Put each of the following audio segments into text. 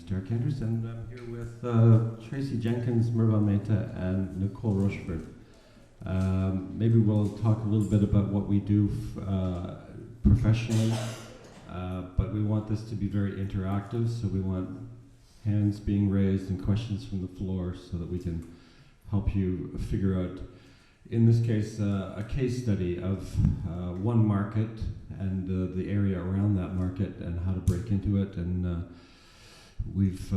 name's Derek Andrews, and I'm here with Tracy Jenkins, Mervyn Mehta, and Nicole Rochefort. Maybe we'll talk a little bit about what we do professionally, but we want this to be very interactive, so we want hands being raised and questions from the floor so that we can help you figure out, in this case, a case study of one market and the area around that market and how to break into it. And we've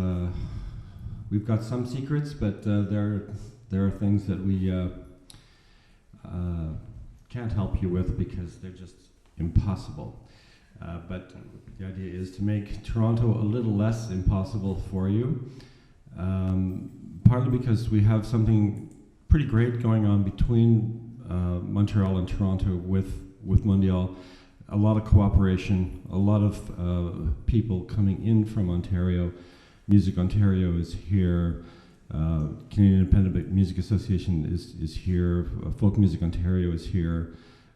got some secrets, but there are things that we can't help you with because they're just impossible. But the idea is to make Toronto a little less impossible for you, partly because we have something pretty great going on between Montreal and Toronto with Mondial. A lot of cooperation, a lot of people coming in from Ontario. Music Ontario is here. Canadian Independent Music Association is here. Folk Music Ontario is here.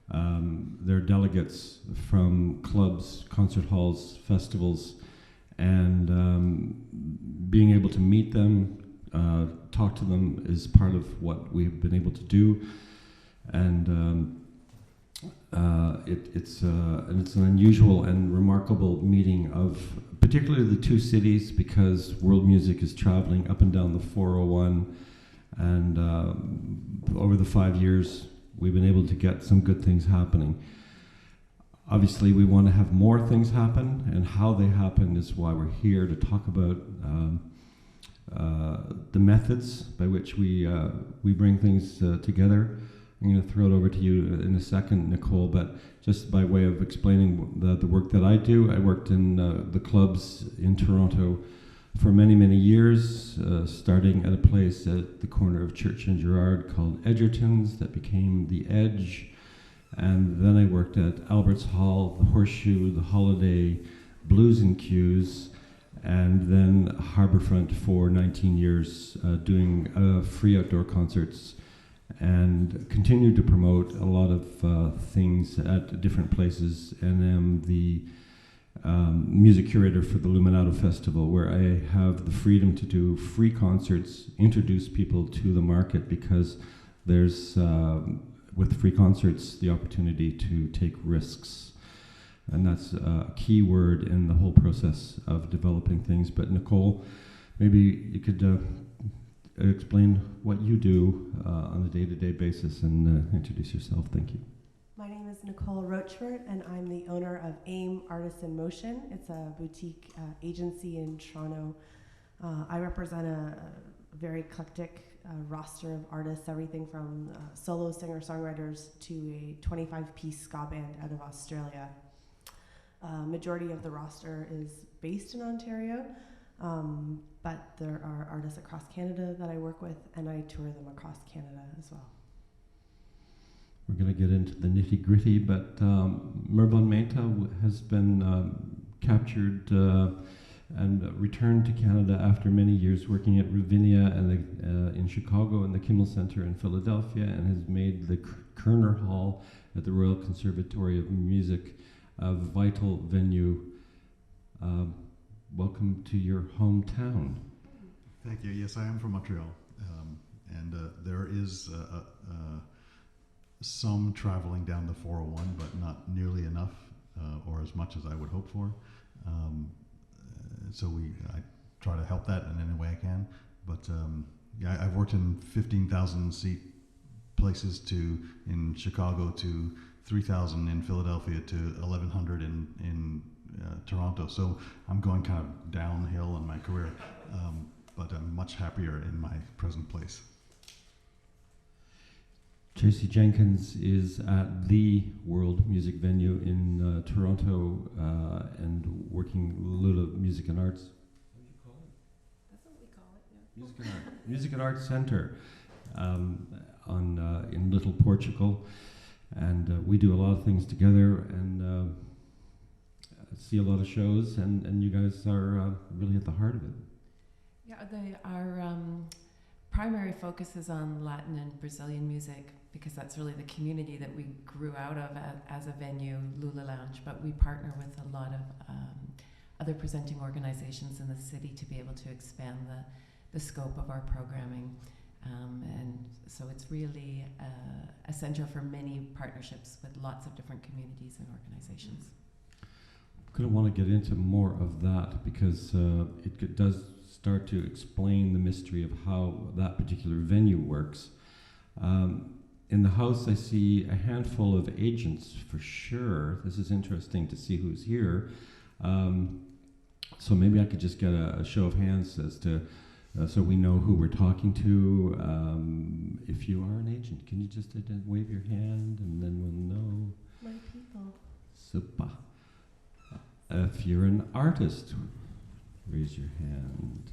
There are delegates from clubs, concert halls, festivals, and being able to meet them, talk to them is part of what we've been able to do. And it's an unusual and remarkable meeting of particularly the two cities, because world music is traveling up and down the 401, and over the 5 years we've been able to get some good things happening. Obviously we want to have more things happen, and how they happen is why we're here to talk about the methods by which we bring things together. I'm going to throw it over to you in a second, Nicole, but just by way of explaining the work that I do, I worked in the clubs in Toronto for many, many years, starting at a place at the corner of Church and Gerrard called Edgerton's that became The Edge. And then I worked at Albert's Hall, the Horseshoe, the Holiday, Blues and Cues, and then Harbourfront for 19 years, doing free outdoor concerts, and continued to promote a lot of things at different places, and am the music curator for the Luminato Festival, where I have the freedom to do free concerts, introduce people to the market, because there's, with free concerts, the opportunity to take risks. And that's a key word in the whole process of developing things. But Nicole, maybe you could explain what you do on a day-to-day basis and introduce yourself. Thank you. My name is Nicole Rochefort, and I'm the owner of AIM Artists in Motion. It's a boutique agency in Toronto. I represent a very eclectic roster of artists, everything from solo singer-songwriters to a 25-piece ska band out of Australia. Majority of the roster is based in Ontario, but there are artists across Canada that I work with, and I tour them across Canada as well. We're going to get into the nitty-gritty, but Mervyn Mehta has been captured and returned to Canada after many years working at Ravinia and in Chicago and the Kimmel Center in Philadelphia, and has made the Kerner Hall at the Royal Conservatory of Music a vital venue. Welcome to your hometown. Thank you. Yes, I am from Montreal, and there is some traveling down the 401, but not nearly enough, or as much as I would hope for. So I try to help that in any way I can. But yeah, I've worked in 15,000 seat places in Chicago to 3,000 in Philadelphia to 1,100 in Toronto. So I'm going kind of downhill in my career, but I'm much happier in my present place. Tracy Jenkins is at the world music venue in Toronto and working Lula Music and Arts. What do you call it? That's what we call it, yeah. Music and Arts Center in Little Portugal. And we do a lot of things together and see a lot of shows, and you guys are really at the heart of it. Yeah, our primary focus is on Latin and Brazilian music, because that's really the community that we grew out of as a venue, Lula Lounge, but we partner with a lot of other presenting organizations in the city to be able to expand the scope of our programming. And so it's really a center for many partnerships with lots of different communities and organizations. I'm going to want to get into more of that because it does start to explain the mystery of how that particular venue works. In the house, I see a handful of agents for sure. This is interesting to see who's here. So maybe I could just get a show of hands as to, so we know who we're talking to. If you are an agent, can you just wave your hand and then we'll know? My people. Super. If you're an artist, raise your hand.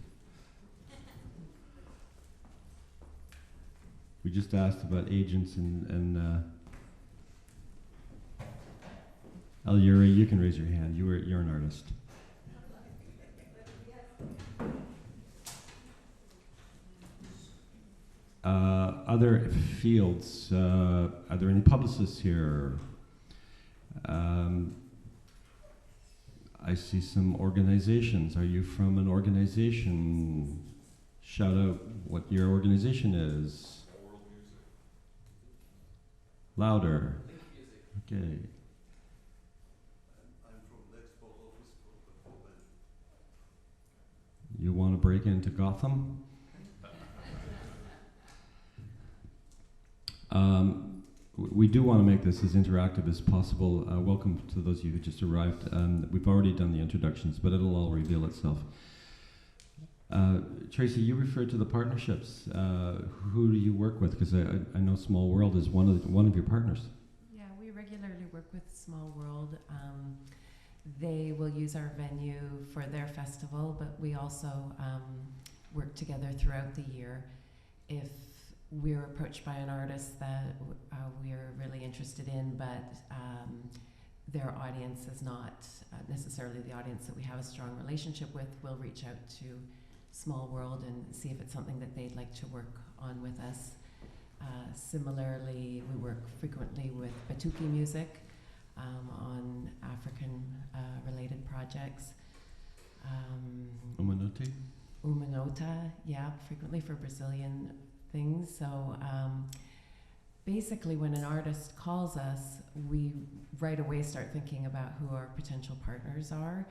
We just asked about agents and Al-Yuri, you can raise your hand. You're an artist. Other fields, are there any publicists here? I see some organizations. Are you from an organization? Shout out what your organization is. World Music. Louder. Okay. I'm from Lexpo Office for You want to break into Gotham? We do want to make this as interactive as possible. Welcome to those of you who just arrived. We've already done the introductions, but it'll all reveal itself. Tracy, you referred to the partnerships. Who do you work with? Because I know Small World is one of your partners. Yeah, we regularly work with Small World. They will use our venue for their festival, but we also work together throughout the year. If we're approached by an artist that we're really interested in, but their audience is not necessarily the audience that we have a strong relationship with, we'll reach out to Small World and see if it's something that they'd like to work on with us. Similarly, we work frequently with Batuki Music on African related projects. Umanoti? Umanota, yeah, frequently for Brazilian things. So basically when an artist calls us, we right away start thinking about who our potential partners are,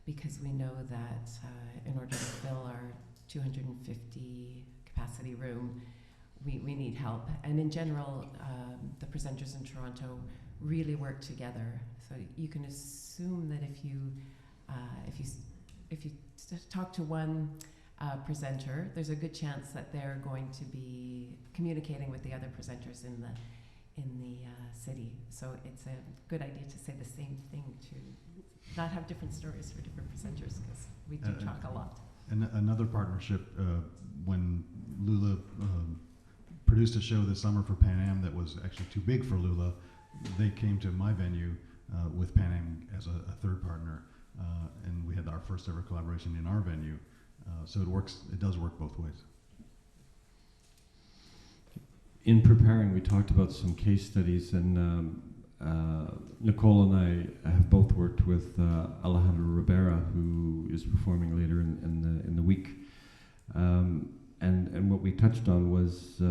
because we know that in order to fill our 250 capacity room, we need help. And in general, the presenters in Toronto really work together. So you can assume that if you talk to one presenter, there's a good chance that they're going to be communicating with the other presenters in the city. So it's a good idea to say the same thing, to not have different stories for different presenters, because we do talk a lot. And another partnership, when Lula produced a show this summer for Pan Am that was actually too big for Lula, they came to my venue with Pan Am as a third partner, and we had our first ever collaboration in our venue. So it does work both ways. In preparing, we talked about some case studies, and Nicole and I have both worked with Alejandra Rivera, who is performing later in the week. And what we touched on was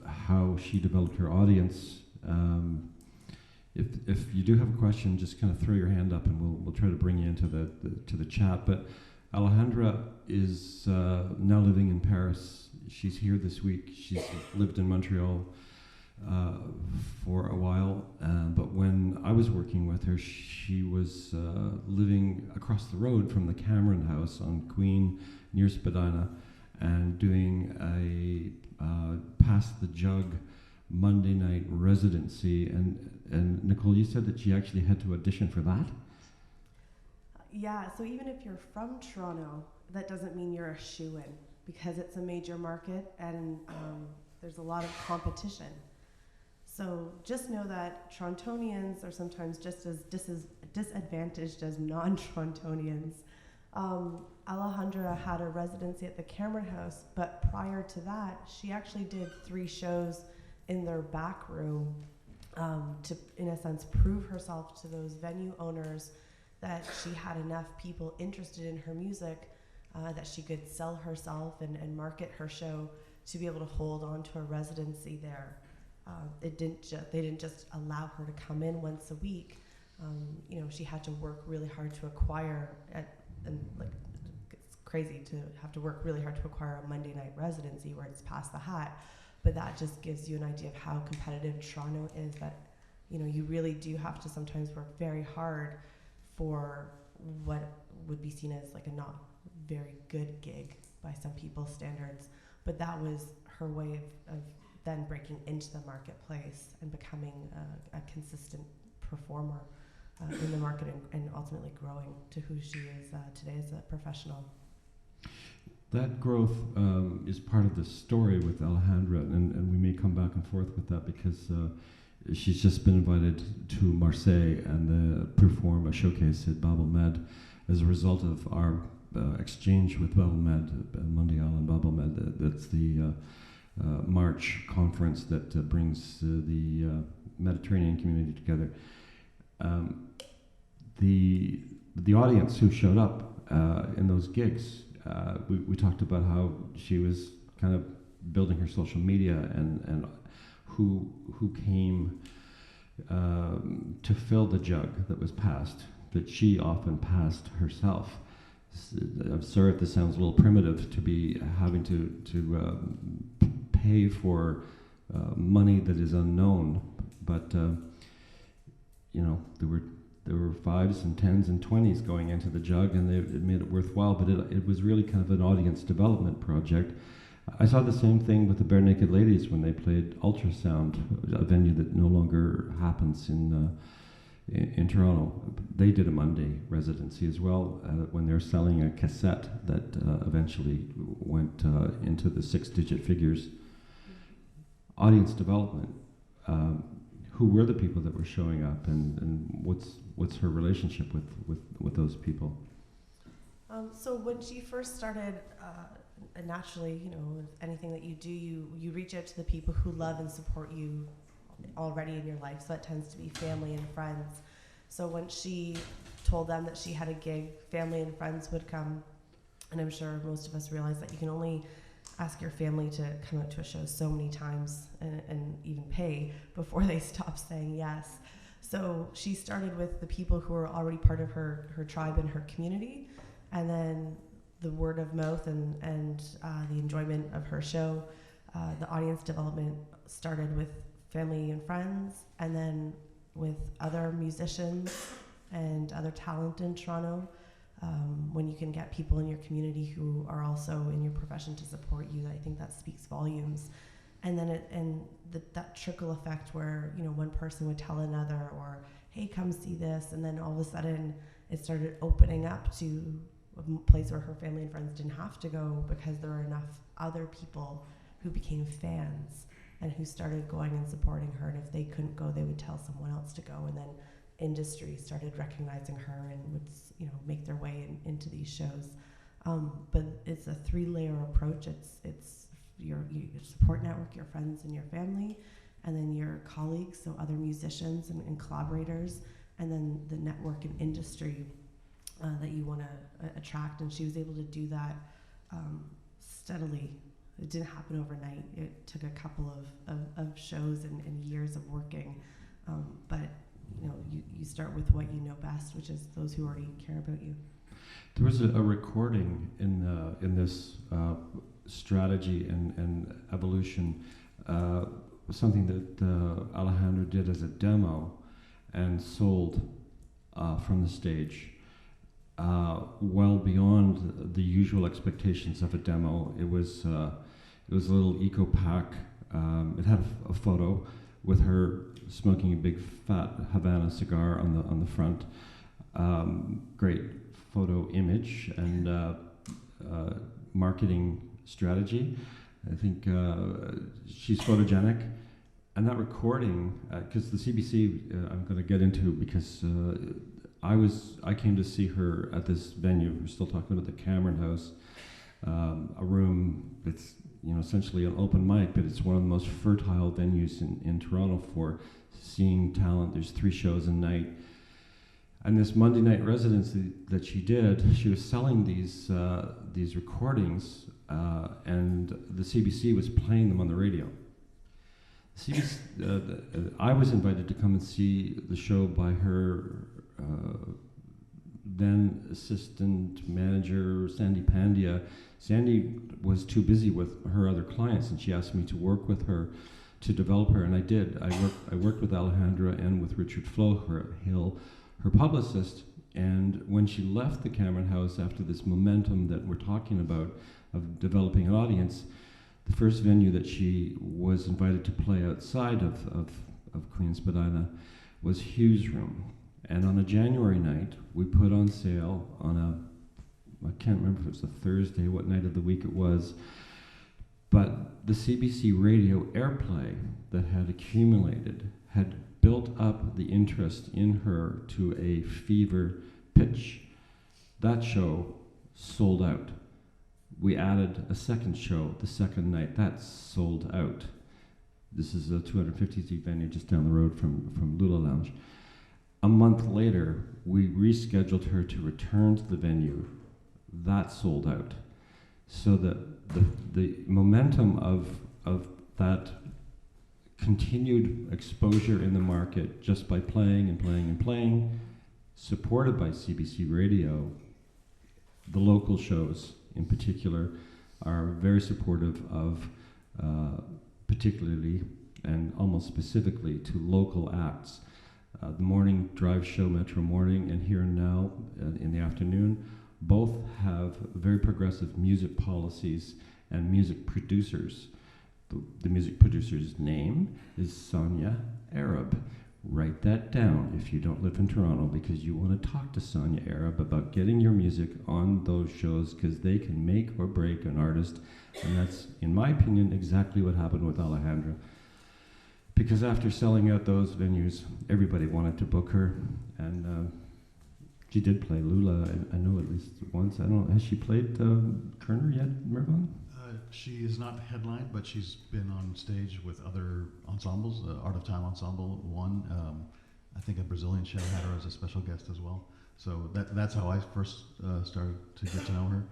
how she developed her audience. If you do have a question, just kind of throw your hand up, and we'll try to bring you into the chat. But Alejandra is now living in Paris. She's here this week. She's lived in Montreal for a while, but when I was working with her, she was living across the road from the Cameron House on Queen near Spadina, and doing a Pass the Jug Monday night residency. And Nicole, you said that she actually had to audition for that? Yeah, so even if you're from Toronto, that doesn't mean you're a shoo-in, because it's a major market and there's a lot of competition. So just know that Torontonians are sometimes just as disadvantaged as non-Torontonians. Alejandra had a residency at the Cameron House, but prior to that, she actually did 3 shows in their back room to, in a sense, prove herself to those venue owners that she had enough people interested in her music that she could sell herself and market her show to be able to hold on to a residency there. They didn't just allow her to come in once a week. She had to work really hard to acquire it's crazy to have to work really hard to acquire a Monday night residency where it's past the hat, but that just gives you an idea of how competitive Toronto is, that you really do have to sometimes work very hard for what would be seen as like a not very good gig by some people's standards. But that was her way of then breaking into the marketplace and becoming a consistent performer in the market and ultimately growing to who she is today as a professional. That growth is part of the story with Alejandra, and we may come back and forth with that because she's just been invited to Marseille and perform a showcase at Babel Med as a result of our exchange with Babel Med, Mondial and Babel Med. That's the March conference that brings the Mediterranean community together. The audience who showed up in those gigs, we talked about how she was kind of building her social media and who came to fill the jug that was passed, that she often passed herself. I'm sorry if this sounds a little primitive to be having to pay for money that is unknown, but there were 5s and 10s and 20s going into the jug, and it made it worthwhile. But it was really kind of an audience development project. I saw the same thing with the Bare Naked Ladies when they played Ultrasound, a venue that no longer happens in Toronto. They did a Monday residency as well when they're selling a cassette that eventually went into the 6-digit figures. Audience development. Who were the people that were showing up, and what's her relationship with those people? So when she first started, naturally, with anything that you do, you reach out to the people who love and support you already in your life. So that tends to be family and friends. So when she told them that she had a gig, family and friends would come, and I'm sure most of us realize that you can only ask your family to come out to a show so many times and even pay before they stop saying yes. So she started with the people who were already part of her tribe and her community, and then the word of mouth and the enjoyment of her show, the audience development started with family and friends, and then with other musicians and other talent in Toronto. When you can get people in your community who are also in your profession to support you, I think that speaks volumes. And then that trickle effect where one person would tell another, or hey, come see this, and then all of a sudden it started opening up to a place where her family and friends didn't have to go because there were enough other people who became fans and who started going and supporting her. And if they couldn't go, they would tell someone else to go, and then industry started recognizing her and would make their way into these shows. But it's a 3-layer approach. It's your support network, your friends and your family, and then your colleagues, so other musicians and collaborators, and then the network and industry that you want to attract. And she was able to do that steadily. It didn't happen overnight. It took a couple of shows and years of working, but you start with what you know best, which is those who already care about you. There was a recording in this strategy and evolution, something that Alejandro did as a demo and sold from the stage, well beyond the usual expectations of a demo. It was a little eco pack. It had a photo with her smoking a big fat Havana cigar on the front. Great photo image and marketing strategy. I think she's photogenic, and that recording, because the CBC I'm going to get into, because I came to see her at this venue. We're still talking about the Cameron House, a room that's essentially an open mic, but it's one of the most fertile venues in Toronto for seeing talent. There's 3 shows a night. And this Monday night residency that she did, she was selling these recordings, and the CBC was playing them on the radio. CBC, I was invited to come and see the show by her then assistant manager, Sandy Pandya. Sandy was too busy with her other clients, and she asked me to work with her to develop her, and I did. I worked with Alejandra and with Richard Hill, her publicist, and when she left the Cameron House after this momentum that we're talking about of developing an audience, the first venue that she was invited to play outside of Queen Spadina was Hughes Room. And on a January night, we put on sale on I can't remember if it was a Thursday, what night of the week it was, but the CBC radio airplay that had accumulated had built up the interest in her to a fever pitch. That show sold out. We added a second show the second night. That sold out. This is a 250-seat venue just down the road from Lula Lounge. A month later, we rescheduled her to return to the venue. That sold out. So that the momentum of that continued exposure in the market just by playing and playing and playing, supported by CBC Radio, the local shows in particular are very supportive of particularly and almost specifically to local acts. The morning drive show, Metro Morning, and Here and Now in the afternoon, both have very progressive music policies and music producers. The music producer's name is Sonia Arab. Write that down if you don't live in Toronto, because you want to talk to Sonia Arab about getting your music on those shows, because they can make or break an artist. And that's, in my opinion, exactly what happened with Alejandra. Because after selling out those venues, everybody wanted to book her, and she did play Lula, I know at least once. I don't know, has she played Kerner yet, Mervyn? She is not headlined, but she's been on stage with other ensembles. Art of Time Ensemble won. I think a Brazilian show had her as a special guest as well. So that's how I first started to get to know her.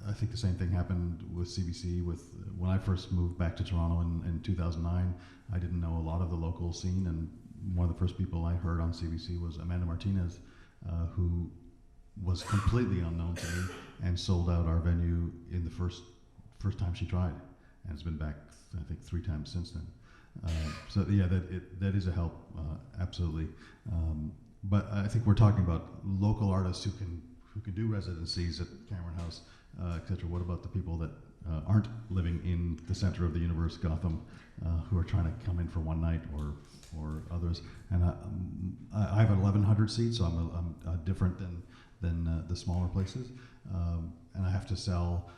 I think the same thing happened with CBC. When I first moved back to Toronto in 2009, I didn't know a lot of the local scene, and one of the first people I heard on CBC was Amanda Martinez, who was completely unknown to me and sold out our venue in the first time she tried, and it's been back I think 3 times since then. So yeah, that is a help, absolutely. But I think we're talking about local artists who can do residencies at Cameron House, etc. What about the people that aren't living in the center of the universe, Gotham, who are trying to come in for one night or others? And I have 1,100 seats, so I'm different than the smaller places, and I have to sell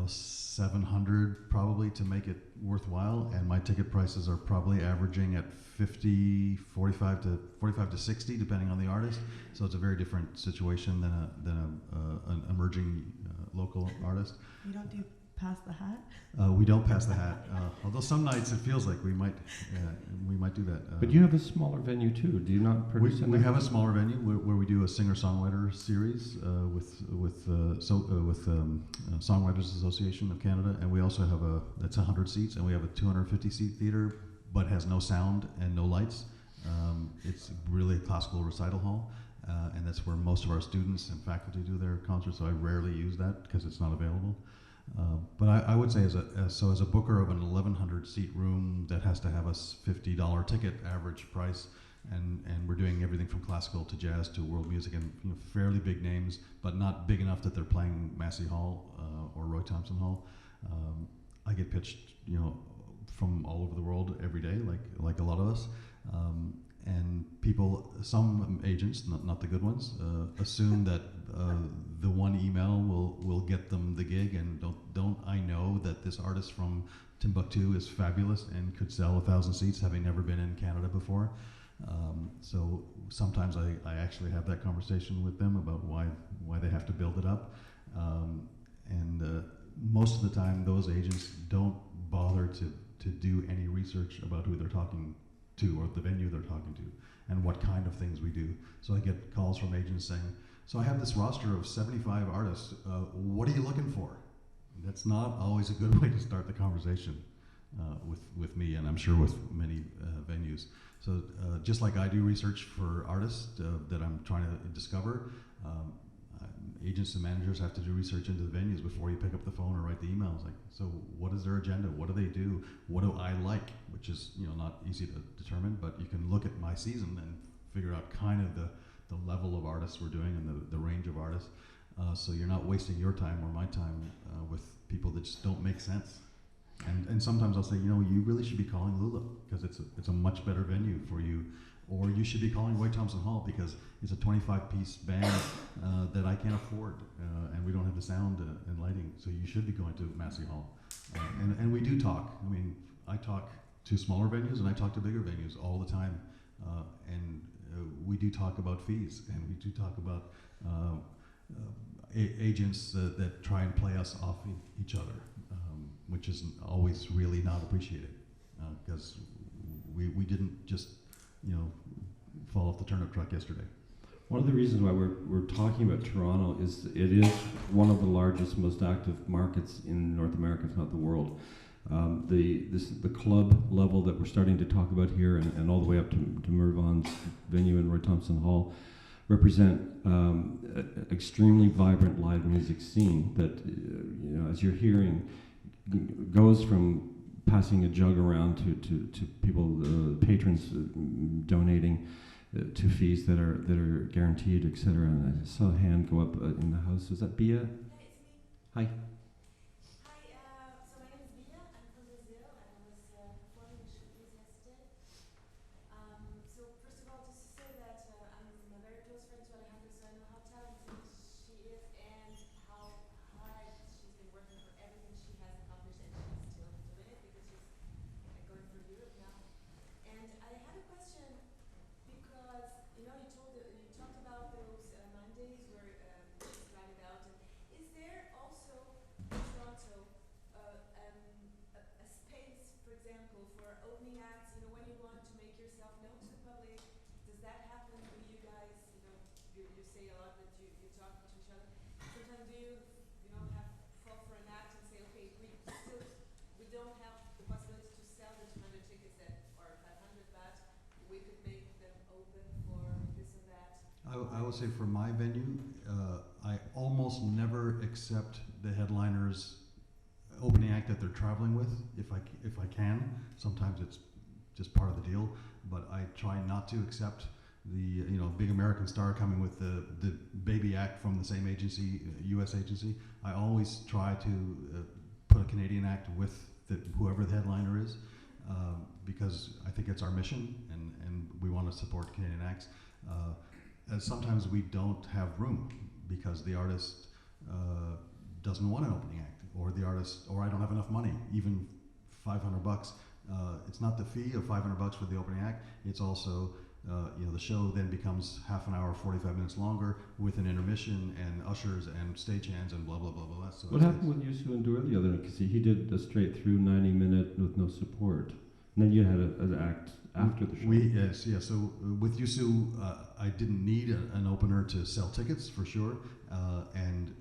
700 probably to make it worthwhile, and my ticket prices are probably averaging at 45 to 60 depending on the artist. So it's a very different situation than an emerging local artist. You don't do pass the hat? We don't pass the hat, although some nights it feels like we might do that. But you have a smaller venue too. Do you not produce? We have a smaller venue where we do a singer-songwriter series with Songwriters Association of Canada, and we also have that's 100 seats, and we have a 250-seat theater, but has no sound and no lights. It's really a classical recital hall, and that's where most of our students and faculty do their concerts. So I rarely use that because it's not available. But I would say as a booker of an 1,100-seat room that has to have a $50 ticket average price, and we're doing everything from classical to jazz to world music, and fairly big names, but not big enough that they're playing Massey Hall or Roy Thompson Hall. I get pitched, from all over the world every day, like a lot of us. And people, some agents, not the good ones, assume that the one email will get them the gig, and don't I know that this artist from Timbuktu is fabulous and could sell 1,000 seats, having never been in Canada before. So sometimes I actually have that conversation with them about why they have to build it up. And most of the time, those agents don't bother to do any research about who they're talking to, or the venue they're talking to, and what kind of things we do. So I get calls from agents saying, so I have this roster of 75 artists, what are you looking for? That's not always a good way to start the conversation with me, and I'm sure with many venues. So just like I do research for artists that I'm trying to discover, agents and managers have to do research into the venues before you pick up the phone or write the emails. Like, so what is their agenda? What do they do? What do I like? Which is, you know, not easy to determine, but you can look at my season and figure out kind of the level of artists we're doing and the range of artists. So you're not wasting your time or my time with people that just don't make sense. And sometimes I'll say, you know, you really should be calling Lula because it's a much better venue for you. Or you should be calling Roy Thompson Hall because it's a 25-piece band that I can't afford, and we don't have the sound and lighting. So you should be going to Massey Hall. And we do talk. I mean, I talk to smaller venues and I talk to bigger venues all the time. And we do talk about fees, and we do talk about agents that try and play us off each other, which isn't always really not appreciated because we didn't just, you know, fall off the turnip truck yesterday. One of the reasons why we're talking about Toronto is it is one of the largest, most active markets in North America, if not the world. The club level that we're starting to talk about here, and all the way up to Mervon's venue in Roy Thompson Hall, represent extremely vibrant live music scene that, you know, as you're hearing, goes from passing a jug around to people, patrons donating to fees that are guaranteed, etc. And I saw a hand go up in the house. Was that Bia? Yeah, it's me. Hi. Hi, so my name is Bia. I'm from Brazil, and I was performing in showbiz yesterday. So first of all, just to say that I'm a very close friend to Alejandra, so I know how talented she is and how hard she's been working for everything she has accomplished, and she's still doing it because she's going for Europe now. And I had a question because you know you talked about those Mondays where she's planned it out. And is there also in Toronto a space, for example, for opening acts? You know, when you want to make yourself known to the public, does that happen? Do you guys, you say a lot that you talk to each other. Sometimes do you know have fall for an act and say, okay, we don't have the possibility to sell the 200 tickets that or 500, but we could make them open for this and that. I will say for my venue, I almost never accept the headliner's opening act that they're traveling with, if I can. Sometimes it's just part of the deal, but I try not to accept the big American star coming with the baby act from the same agency, U.S. agency. I always try to put a Canadian act with whoever the headliner is, because I think it's our mission, and we want to support Canadian acts. And sometimes we don't have room because the artist doesn't want an opening act, or I don't have enough money, even $500. It's not the fee of $500 for the opening act. It's also the show then becomes half an hour, 45 minutes longer with an intermission and ushers and stagehands and blah blah blah blah. So What happened with Yusu and Dur the other night? Because he did a straight through 90-minute with no support, and then you had an act after the show. So with Yusu, I didn't need an opener to sell tickets for sure, and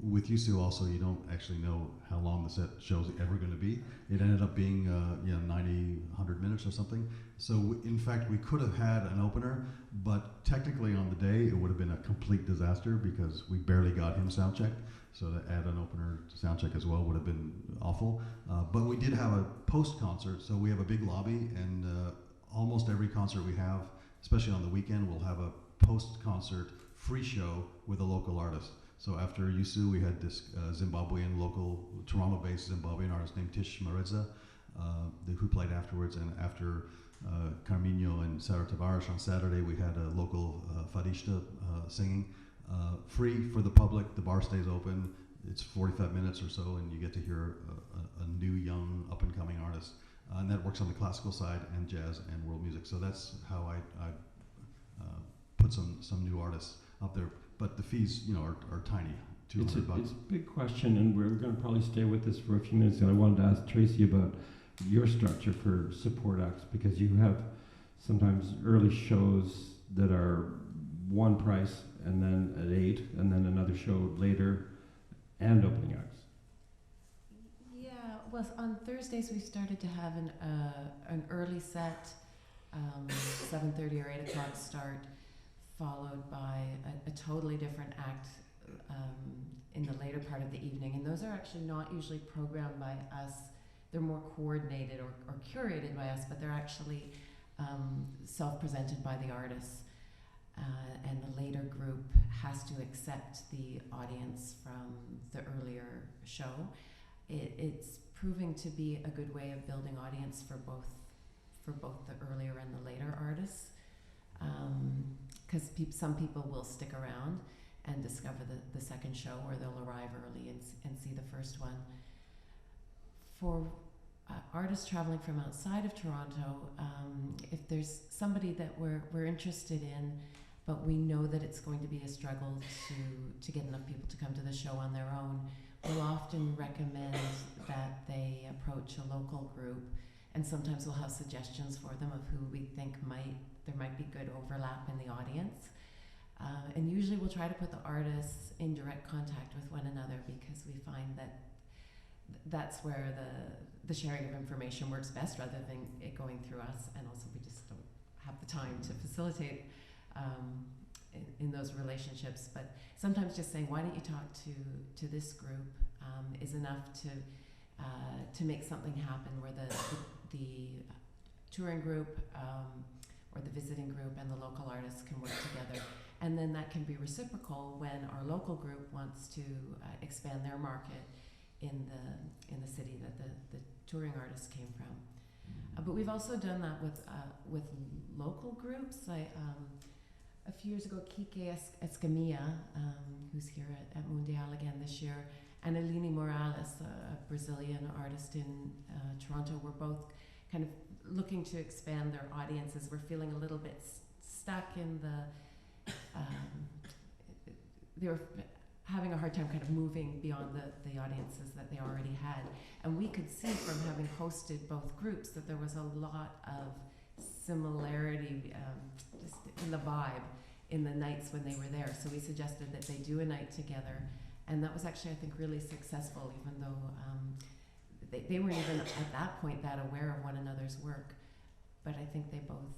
with Yusu also, you don't actually know how long the set show's ever going to be. It ended up being 90, 100 minutes or something. So in fact, we could have had an opener, but technically on the day it would have been a complete disaster because we barely got him sound checked. So to add an opener to sound check as well would have been awful. But we did have a post concert, so we have a big lobby, and almost every concert we have, especially on the weekend, we'll have a post concert free show with a local artist. So after Yusu, we had this Zimbabwean, local Toronto-based Zimbabwean artist named Tish Mareza, who played afterwards. And after Carminho and Sarah Tavares on Saturday, we had a local Farishta singing. Free for the public, the bar stays open. It's 45 minutes or so, and you get to hear a new, young, up-and-coming artist. And that works on the classical side and jazz and world music. So that's how I put some new artists up there. But the fees, are tiny. It's $200. a big question, and we're going to probably stay with this for a few minutes. And I wanted to ask Tracy about your structure for support acts, because you have sometimes early shows that are one price and then at 8, and then another show later and opening acts. Yeah, well, on Thursdays we started to have an early set, 7:30 or 8 o'clock start, followed by a totally different act in the later part of the evening. And those are actually not usually programmed by us. They're more coordinated or curated by us, but they're actually self-presented by the artists. And the later group has to accept the audience from the earlier show. It's proving to be a good way of building audience for both the earlier and the later artists, because some people will stick around and discover the second show, or they'll arrive early and see the first one. For artists traveling from outside of Toronto, if there's somebody that we're interested in, but we know that it's going to be a struggle to get enough people to come to the show on their own, we'll often recommend that they approach a local group, and sometimes we'll have suggestions for them of who we think there might be good overlap in the audience. And usually we'll try to put the artists in direct contact with one another, because we find that that's where the sharing of information works best, rather than it going through us, and also we just don't have the time to facilitate in those relationships. But sometimes just saying, why don't you talk to this group, is enough to make something happen, where the touring group or the visiting group and the local artists can work together. And then that can be reciprocal when our local group wants to expand their market in the city that the touring artists came from. But we've also done that with local groups. A few years ago, Kike Escamilla, who's here at Mondial again this year, and Aline Morales, a Brazilian artist in Toronto, were both kind of looking to expand their audiences. We're feeling a little bit stuck in they were having a hard time kind of moving beyond the audiences that they already had. And we could see from having hosted both groups that there was a lot of similarity just in the vibe in the nights when they were there. So we suggested that they do a night together. And that was actually, I think, really successful, even though they weren't even at that point that aware of one another's work. But I think they both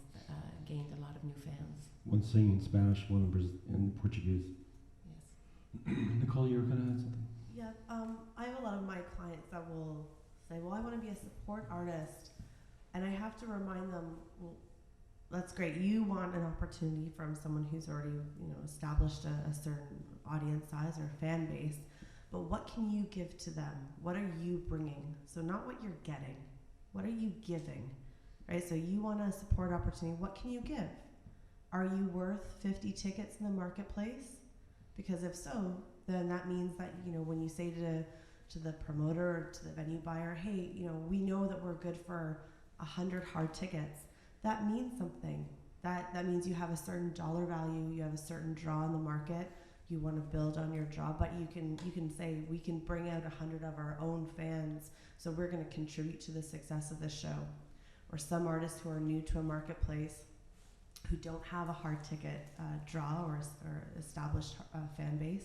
gained a lot of new fans. One singing in Spanish, one in Portuguese. Yes. Nicole, you were going to add something? Yeah, I have a lot of my clients that will say, well, I want to be a support artist. And I have to remind them, well, that's great. You want an opportunity from someone who's already, established a certain audience size or fan base. But what can you give to them? What are you bringing? So not what you're getting. What are you giving? Right? So you want a support opportunity. What can you give? Are you worth 50 tickets in the marketplace? Because if so, then that means that, when you say to the promoter or to the venue buyer, hey, we know that we're good for 100 hard tickets, that means something. That means you have a certain dollar value, you have a certain draw in the market, you want to build on your draw, but you can say, we can bring out 100 of our own fans, so we're going to contribute to the success of the show. Or some artists who are new to a marketplace, who don't have a hard ticket draw or established fan base,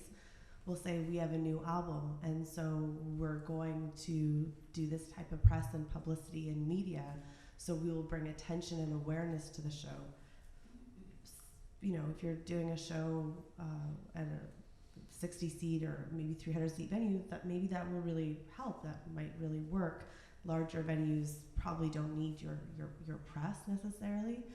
will say, we have a new album, and so we're going to do this type of press and publicity and media, so we will bring attention and awareness to the show. If you're doing a show at a 60-seat or maybe 300-seat venue, that will really help, that might really work. Larger venues probably don't need your press necessarily.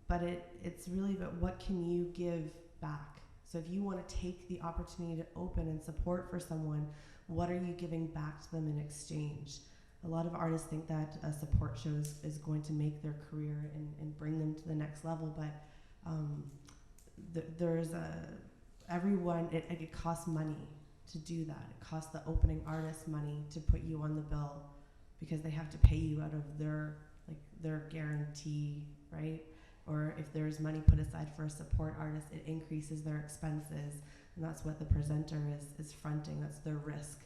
But it's really about what can you give back. So if you want to take the opportunity to open and support for someone, what are you giving back to them in exchange? A lot of artists think that a support show is going to make their career and bring them to the next level, but it costs money to do that. It costs the opening artist money to put you on the bill, because they have to pay you out of their guarantee, right? Or if there's money put aside for a support artist, it increases their expenses, and that's what the presenter is fronting. That's their risk.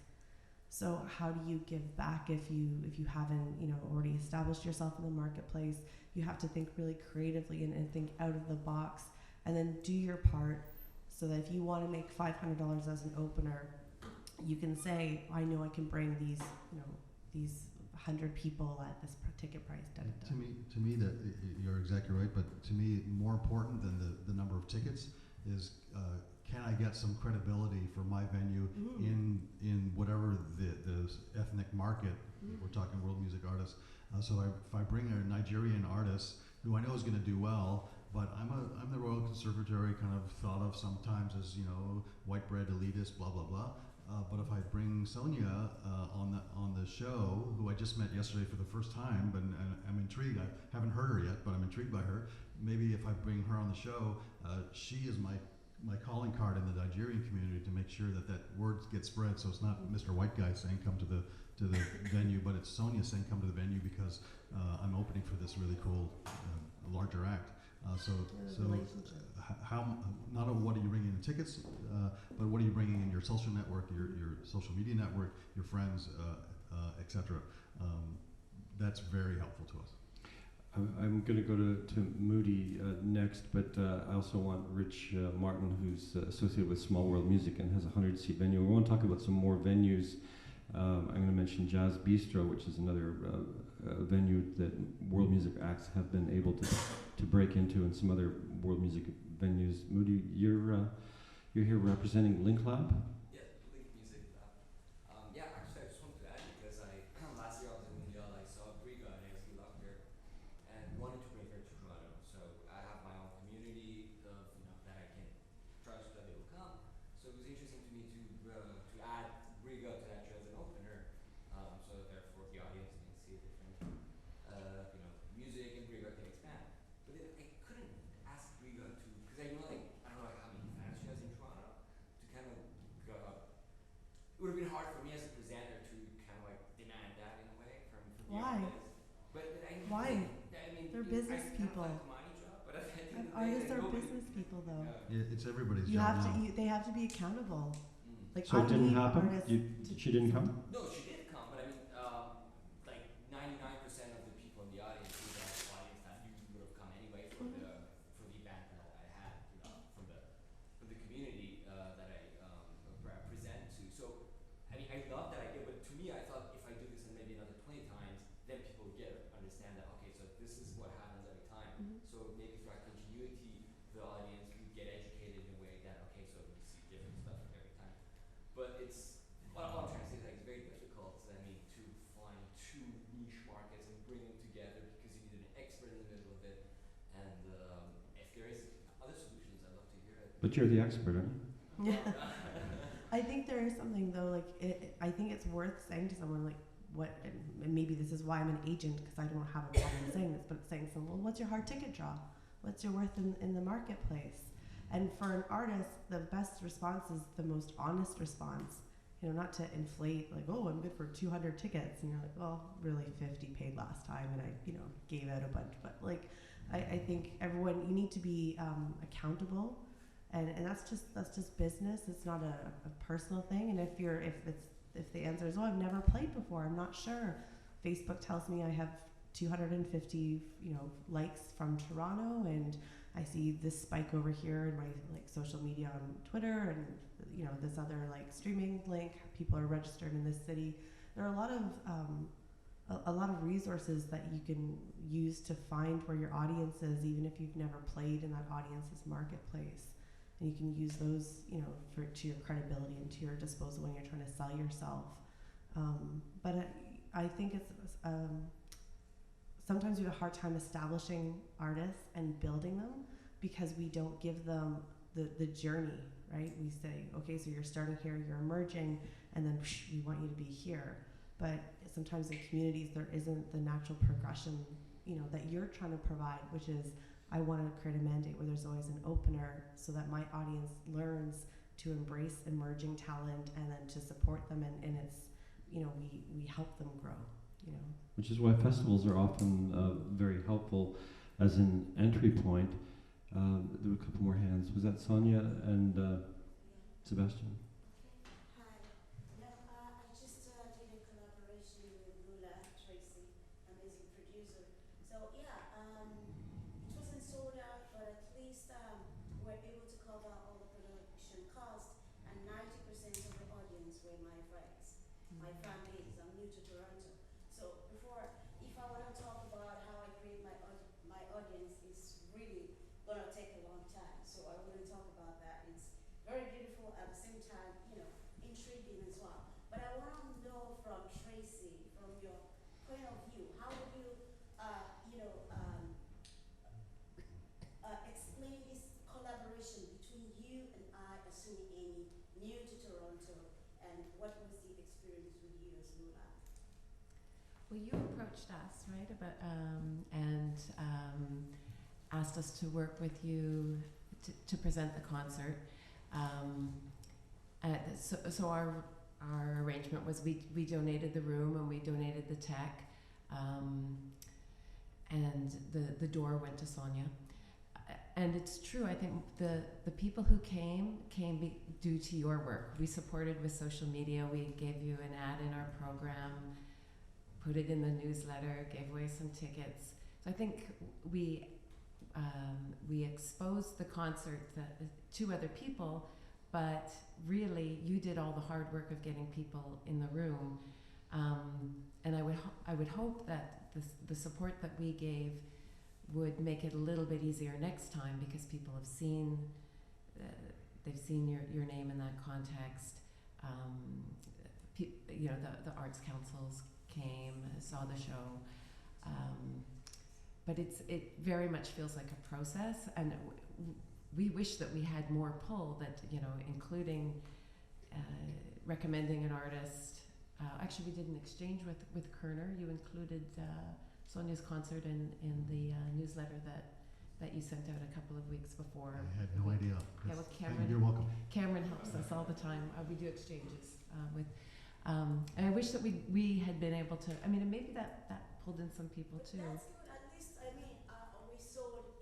So how do you give back if you haven't, already established yourself in the marketplace? You have to think really creatively and think out of the box, and then do your part, so that if you want to make $500 as an opener, you can say, I know I can bring these 100 people at this ticket price. Da, da, da. To me, that you're exactly right. But to me, more important than the number of tickets is, can I get some credibility for my venue in whatever the ethnic market? We're talking world music artists. So if I bring a Nigerian artist who I know is going to do well, but I'm the Royal Conservatory kind of thought of sometimes as white bread elitist, blah blah blah. But if I bring Sonia on the show, who I just met yesterday for the first time, but I'm intrigued. I haven't heard her yet, but I'm intrigued by her. Maybe if I bring her on the show, she is my calling card in the Nigerian community to make sure that word gets spread. So it's not Mr. White Guy saying come to the venue, but it's Sonia saying come to the venue because I'm opening for this really cool larger act. So how not only what are you bringing in tickets, but what are you bringing in your social network, your social media network, your friends, etc. That's very helpful to us. I'm going to go to Moody next, but I also want Rich Martin, who's associated with Small World Music and has a 100-seat venue. We want to talk about some more venues. I'm going to mention Jazz Bistro, which is another venue that world music acts have been able to break into, and some other world music venues. Moody, you're here representing Link Lab? Yeah, Link Music Lab. Actually, I just wanted to add because last year I was in Mondial, I saw Briga and I really loved her and wanted to bring her to Toronto. So I have my own community of that I can trust that they will come. So it was interesting to me to add Briga to that show as an opener. So therefore the audience can see different music and Briga can expand. But then I couldn't ask Briga to, because I know I don't know how many fans she has in Toronto, to kind of go up. It would have been hard for me as a presenter to kind of demand that in a way from the Why? audience. But I Why? I mean, They're business people. Kind of like my job, but at the end of the day, Artists are nobody- business people, though. It's everybody's You job have now. they have to be accountable. Like, So I it didn't need happen? artists She didn't come? No, she did come, but I mean, 99% of the people in the audience is the audience that you would have come anyway for the event that I had, from the community that I present to. So, I mean, I love that idea, but to me, I thought if I do this maybe another 20 times, then people would understand that okay, so this is what happens every time. So maybe through our continuity, the audience would get educated in a way that okay, so we see different stuff every time. But it's all I'm trying to say is it's very difficult. I mean, to find two niche markets and bring them together because you need an expert in the middle of it. And if there is other solutions, I'd love to hear it. But you're the expert, aren't you? Yeah. I think there is something though, I think it's worth saying to someone and maybe this is why I'm an agent, because I don't have a problem saying this, but saying to someone, well, what's your hard ticket draw? What's your worth in the marketplace? And for an artist, the best response is the most honest response. Not to inflate, oh, I'm good for 200 tickets. And you're like, well, really 50 paid last time, and I, gave out a bunch. But I think everyone, you need to be accountable, and that's just business. It's not a personal thing. And if the answer is, oh, I've never played before, I'm not sure. Facebook tells me I have 250, likes from Toronto, and I see this spike over here in my social media on Twitter, and this other streaming link. People are registered in this city. There are a lot of resources that you can use to find where your audience is, even if you've never played in that audience's marketplace. And you can use those, to your credibility and to your disposal when you're trying to sell yourself. But I think it's sometimes we have a hard time establishing artists and building them because we don't give them the journey, right? We say, okay, so you're starting here, you're emerging, and then we want you to be here. But sometimes in communities there isn't the natural progression, that you're trying to provide, which is I want to create a mandate where there's always an opener so that my audience learns to embrace emerging talent and then to support them, and it's, we help them grow, Which is why festivals are often very helpful as an entry point. There were a couple more hands. Was that Sonia and Sebastian? Hi. I just amazing producer. So yeah, it wasn't sold out, but at least we're able to cover all the production costs, and 90% of the audience were my friends, my fan base. I'm new to Toronto, so before, if I want to talk about how I create my audience, it's really gonna take a long time. So I wouldn't talk about that. It's very beautiful at the same time, intriguing as well. But I want to know from Tracy, from your point of view, how would you, explain this collaboration between you and I, assuming Amy, new to Toronto, and what was the experience with you as Lula? Well, you approached us, right, about and asked us to work with you to present the concert. So our arrangement was we donated the room and we donated the tech, and the door went to Sonia. And it's true. I think the people who came due to your work. We supported with social media. We gave you an ad in our program, put it in the newsletter, gave away some tickets. So I think we exposed the concert to other people, but really you did all the hard work of getting people in the room. And I would hope that the support that we gave would make it a little bit easier next time, because people have seen they've seen your name in that context. The arts councils came, saw the show, but it very much feels like a process, and we wish that we had more pull, that including recommending an artist. Actually, we did an exchange with Kerner. You included Sonia's concert in the newsletter that you sent out a couple of weeks before. I had no idea. Yeah, well, Cameron. You're welcome. Cameron helps us all the time. We do exchanges with, and I wish that we had been able to. I mean, and maybe that pulled in some people But too. that's good. At least, we sold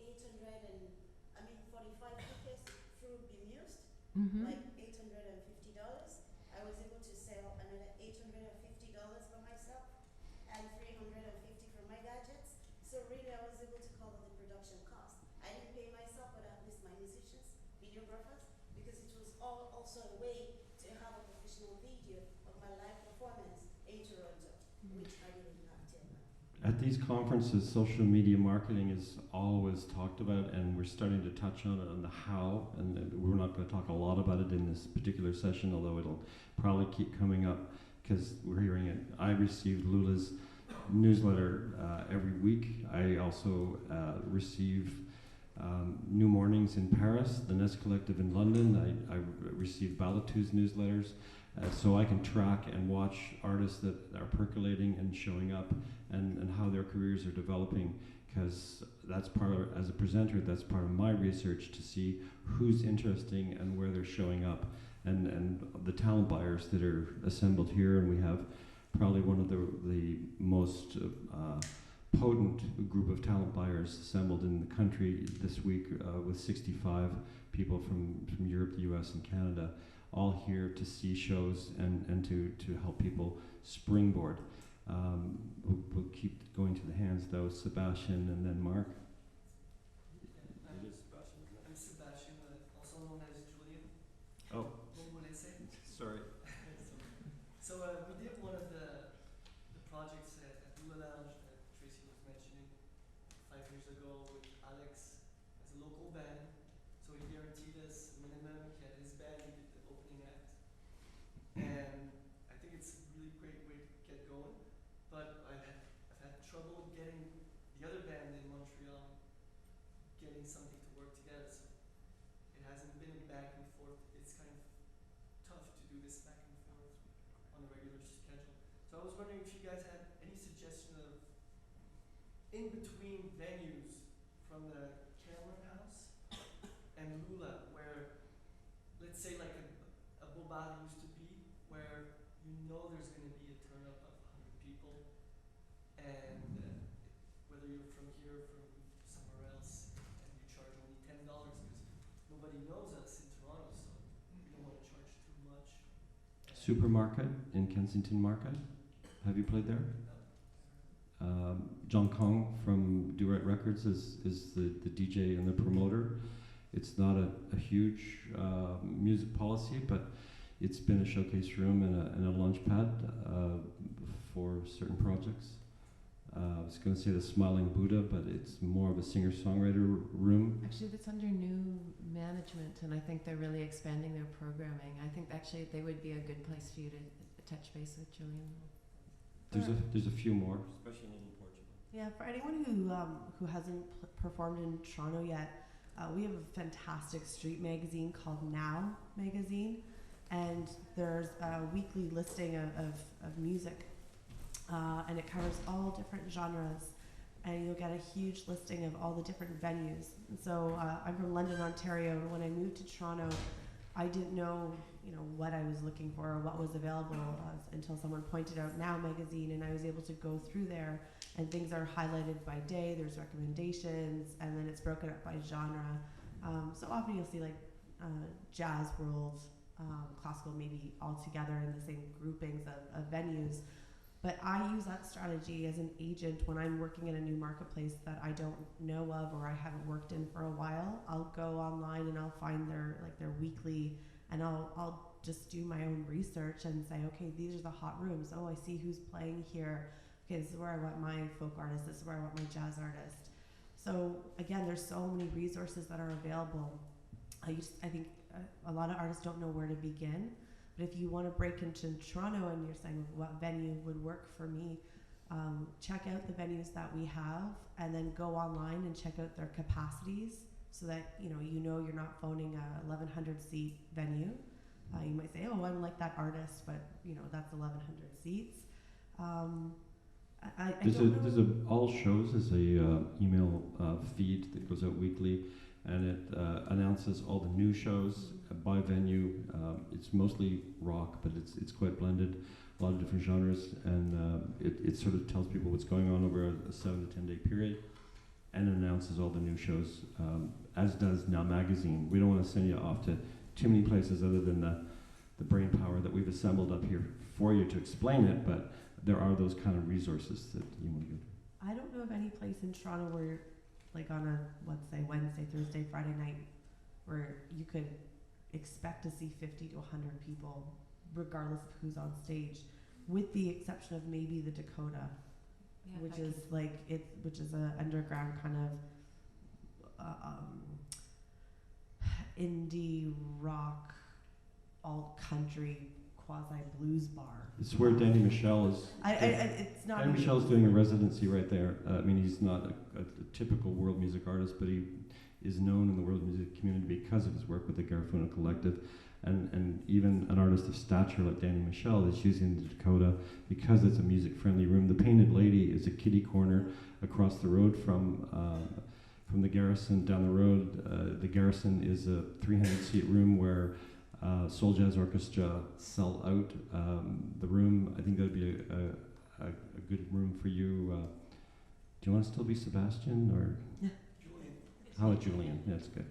45 tickets through Bemused, Mm-hmm. like $850. I was able to sell another $850 for myself and $350 for my gadgets. So really, I was able to cover the production cost. I didn't pay myself, but at least my musicians, videographers, because it was also a way to have a professional video of my live performance in Toronto, which I didn't have till now. At these conferences, social media marketing is always talked about, and we're starting to touch on it on the how, and we're not going to talk a lot about it in this particular session, although it'll probably keep coming up because we're hearing it. I received Lula's newsletter every week. I also receive New Mornings in Paris, the Nest Collective in London. I receive Balatu's newsletters. So I can track and watch artists that are percolating and showing up, and how their careers are developing, because that's part of, as a presenter, that's part of my research, to see who's interesting and where they're showing up, and the talent buyers that are assembled here. And we have probably one of the most potent group of talent buyers assembled in the country this week, with 65 people from Europe, the US, and Canada, all here to see shows and to help people springboard. We'll keep going to the hands though. Sebastian and then Mark. It is Sebastian, isn't it? I'm Sebastian, also known as Julian. Oh, What would I say? sorry. So we did one of the projects at Lula Lounge that Tracy was mentioning 5 years ago with Alex as a local band. So he guaranteed us a minimum. He had his band, he did the opening act. And I think it's a really great way to get going. But I've had trouble getting the other band in Montreal getting something to work together. So it hasn't been a back and forth. It's kind of tough to do this back and forth on a regular schedule. So I was wondering if you guys had any suggestion of in between venues from the Cameron House and Lula, where let's say like a Bobad used to be, where you know there's going to be a turn up of 100 people, and whether you're from here or from somewhere else, and you charge only $10 because nobody knows us in Toronto, so we don't want to charge too much. Supermarket in Kensington Market. Have you played there? John Kong from Do Right Records is the DJ and the promoter. It's not a huge music policy, but it's been a showcase room and a launch pad for certain projects. I was going to say the Smiling Buddha, but it's more of a singer-songwriter room. Actually, that's under new management, and I think they're really expanding their programming. I think actually they would be a good place for you to touch base with Julian. There's a few more. Especially in Little Portugal. Yeah, for anyone who hasn't performed in Toronto yet, we have a fantastic street magazine called Now Magazine, and there's a weekly listing of music, and it covers all different genres, and you'll get a huge listing of all the different venues. And so I'm from London, Ontario, and when I moved to Toronto, I didn't know, what I was looking for or what was available until someone pointed out Now Magazine, and I was able to go through there, and things are highlighted by day, there's recommendations, and then it's broken up by genre. So often you'll see like jazz world, classical maybe all together in the same groupings of venues. But I use that strategy as an agent when I'm working in a new marketplace that I don't know of or I haven't worked in for a while. I'll go online and I'll find their weekly, and I'll just do my own research and say, okay, these are the hot rooms. Oh, I see who's playing here. Okay, this is where I want my folk artist. This is where I want my jazz artist. So again, there's so many resources that are available. I think a lot of artists don't know where to begin. But if you want to break into Toronto and you're saying what venue would work for me, check out the venues that we have, and then go online and check out their capacities, so that you know you're not phoning a 1,100 seat venue. You might say, oh, I'm like that artist, but that's 1,100 seats. There's all shows is a email feed that goes out weekly, and it announces all the new shows by venue. It's mostly rock, but it's quite blended, a lot of different genres, and it sort of tells people what's going on over a 7 to 10 day period, and announces all the new shows, as does Now Magazine. We don't want to send you off to too many places other than the brain power that we've assembled up here for you to explain it, but there are those kind of resources that you want to go to. I don't know of any place in Toronto where, like on a, let's say, Wednesday, Thursday, Friday night, where you could expect to see 50 to 100 people, regardless of who's on stage, with the exception of maybe the Dakota, which is an underground kind of indie rock, alt country, quasi blues bar. It's where Danny Michel is. It's not. Danny Michel's doing a residency right there. He's not a typical world music artist, but he is known in the world music community because of his work with the Garifuna Collective, and even an artist of stature like Danny Michel is using the Dakota because it's a music-friendly room. The Painted Lady is a kiddie corner across the road from the Garrison down the road. The Garrison is a 300-seat room where Soul Jazz Orchestra sell out the room. I think that would be a good room for you. Do you want to still be Sebastian or? Julian. How about Julian? Yeah, that's good.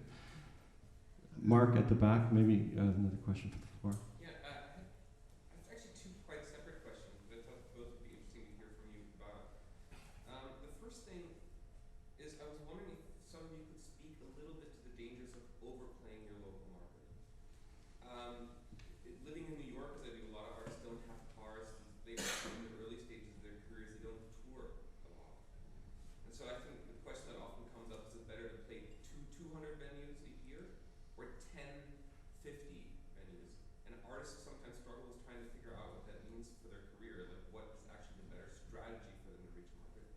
Mark at the back, maybe another question for the floor. Yeah, I have actually two quite separate questions that I thought both would be interesting to hear from you about. The first thing is I was wondering if some of you could speak a little bit to the dangers of overplaying your local market. Living in New York, as I do, a lot of artists don't have cars. They in the early stages of their careers, they don't tour a lot. And so I think the question that often comes up is it better to play 200 venues a year or 10, 50 venues? And artists sometimes struggle with trying to figure out what that means for their career, like what is actually the better strategy for them to reach market.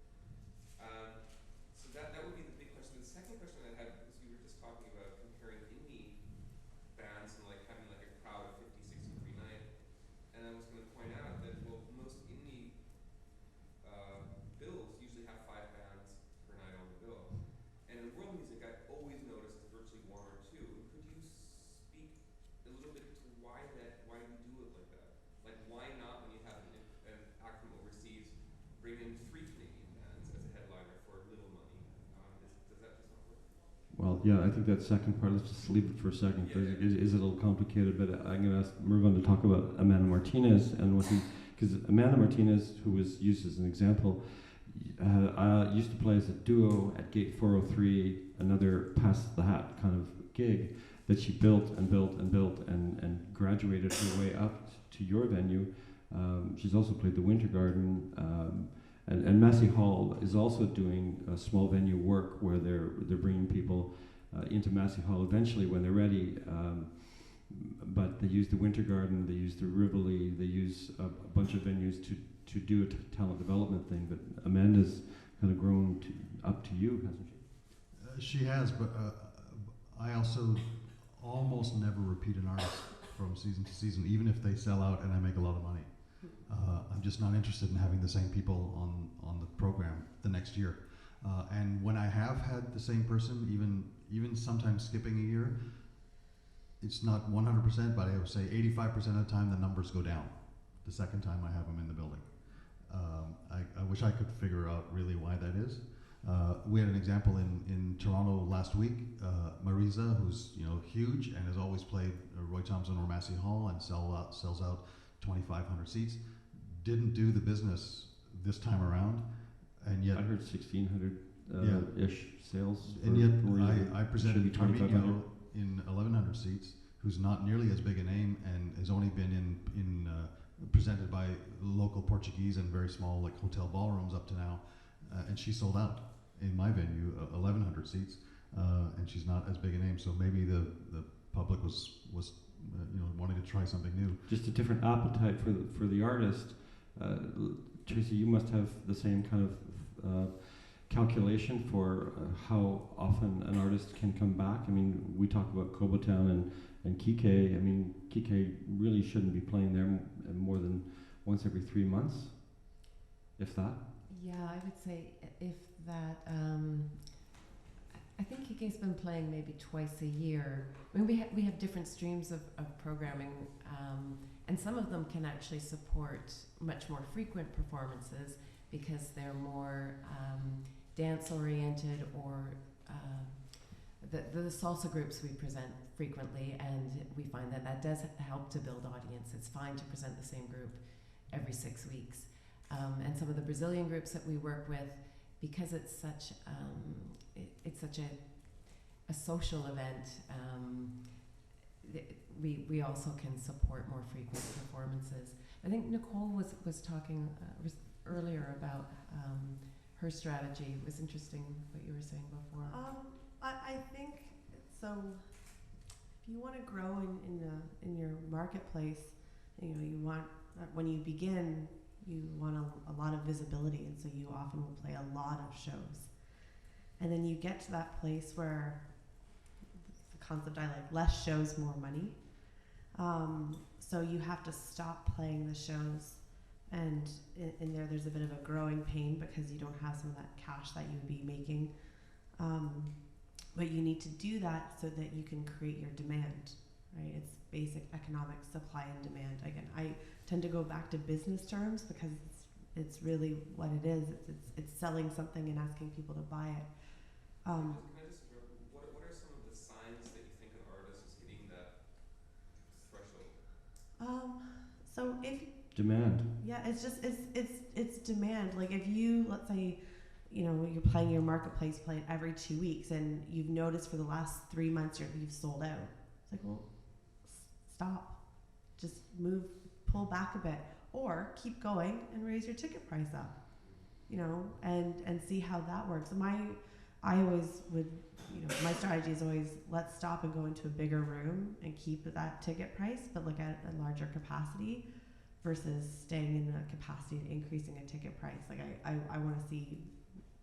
So that would be the big question. The second question I had was you were just talking about comparing indie bands and like having like a crowd of 50, 60 every night. And I was going to point out that, well, most indie bills usually have 5 bands per night on the bill. And in world music, I always noticed virtually 1 or 2. Could you speak a little bit to why you do it like that? Like, why not, when you have an act from overseas, bring in 3 Canadian bands as a headliner for little money? Does that just not work? Well, yeah, I think that second part, let's just leave it for a second. Yeah. Is it a little complicated, but I'm going to ask Mervyn to talk about Amanda Martinez and what he, because Amanda Martinez, who was used as an example, I used to play as a duo at Gate 403, another pass the hat kind of gig that she built and built and built and graduated her way up to your venue. She's also played the Winter Garden, and Massey Hall is also doing small venue work where they're bringing people into Massey Hall eventually when they're ready. But they use the Winter Garden, they use the Rivoli, they use a bunch of venues to do a talent development thing. But Amanda's kind of grown up to you, hasn't she? She has, but I also almost never repeat an artist from season to season, even if they sell out and I make a lot of money. I'm just not interested in having the same people on the program the next year. And when I have had the same person, even sometimes skipping a year, it's not 100%, but I would say 85% of the time the numbers go down the second time I have them in the building. I wish I could figure out really why that is. We had an example in Toronto last week. Marisa, who's huge and has always played Roy Thompson or Massey Hall and sells out 2,500 seats, didn't do the business this time around, and yet I heard 1,600 ish sales. And yet I presented Tarvino in 1,100 seats, who's not nearly as big a name and has only been in presented by local Portuguese and very small like hotel ballrooms up to now, and she sold out in my venue 1,100 seats, and she's not as big a name. So maybe the public was wanting to try something new. Just a different appetite for the artist. Tracy, you must have the same kind of calculation for how often an artist can come back. I mean, we talk about Kobotown and Kike. I mean, Kike really shouldn't be playing there more than once every 3 months, if that. Yeah, I would say if that. I think Kike's been playing maybe twice a year. I mean, we have different streams of programming, and some of them can actually support much more frequent performances because they're more dance-oriented, or the salsa groups we present frequently, and we find that does help to build audience. It's fine to present the same group every 6 weeks. And some of the Brazilian groups that we work with, because it's such a social event, we also can support more frequent performances. I think Nicole was talking earlier about her strategy. It was interesting what you were saying before. I think so. If you want to grow in your marketplace, you want when you begin, you want a lot of visibility, and so you often will play a lot of shows. And then you get to that place where the concept I like, less shows, more money. So you have to stop playing the shows, and in there's a bit of a growing pain because you don't have some of that cash that you would be making. But you need to do that so that you can create your demand, right? It's basic economic supply and demand. Again, I tend to go back to business terms because it's really what it is. It's selling something and asking people to buy it. Can I just interrupt? What are some of the signs that you think an artist is hitting that threshold? So if Demand. yeah, it's demand. Like if you, let's say, you're playing your marketplace, play it every 2 weeks, and you've noticed for the last 3 months you've sold out. It's like, well, stop. Just pull back a bit, or keep going and raise your ticket price up. And see how that works. I always would, my strategy is always let's stop and go into a bigger room and keep that ticket price, but look at a larger capacity versus staying in the capacity and increasing a ticket price. Like I want to see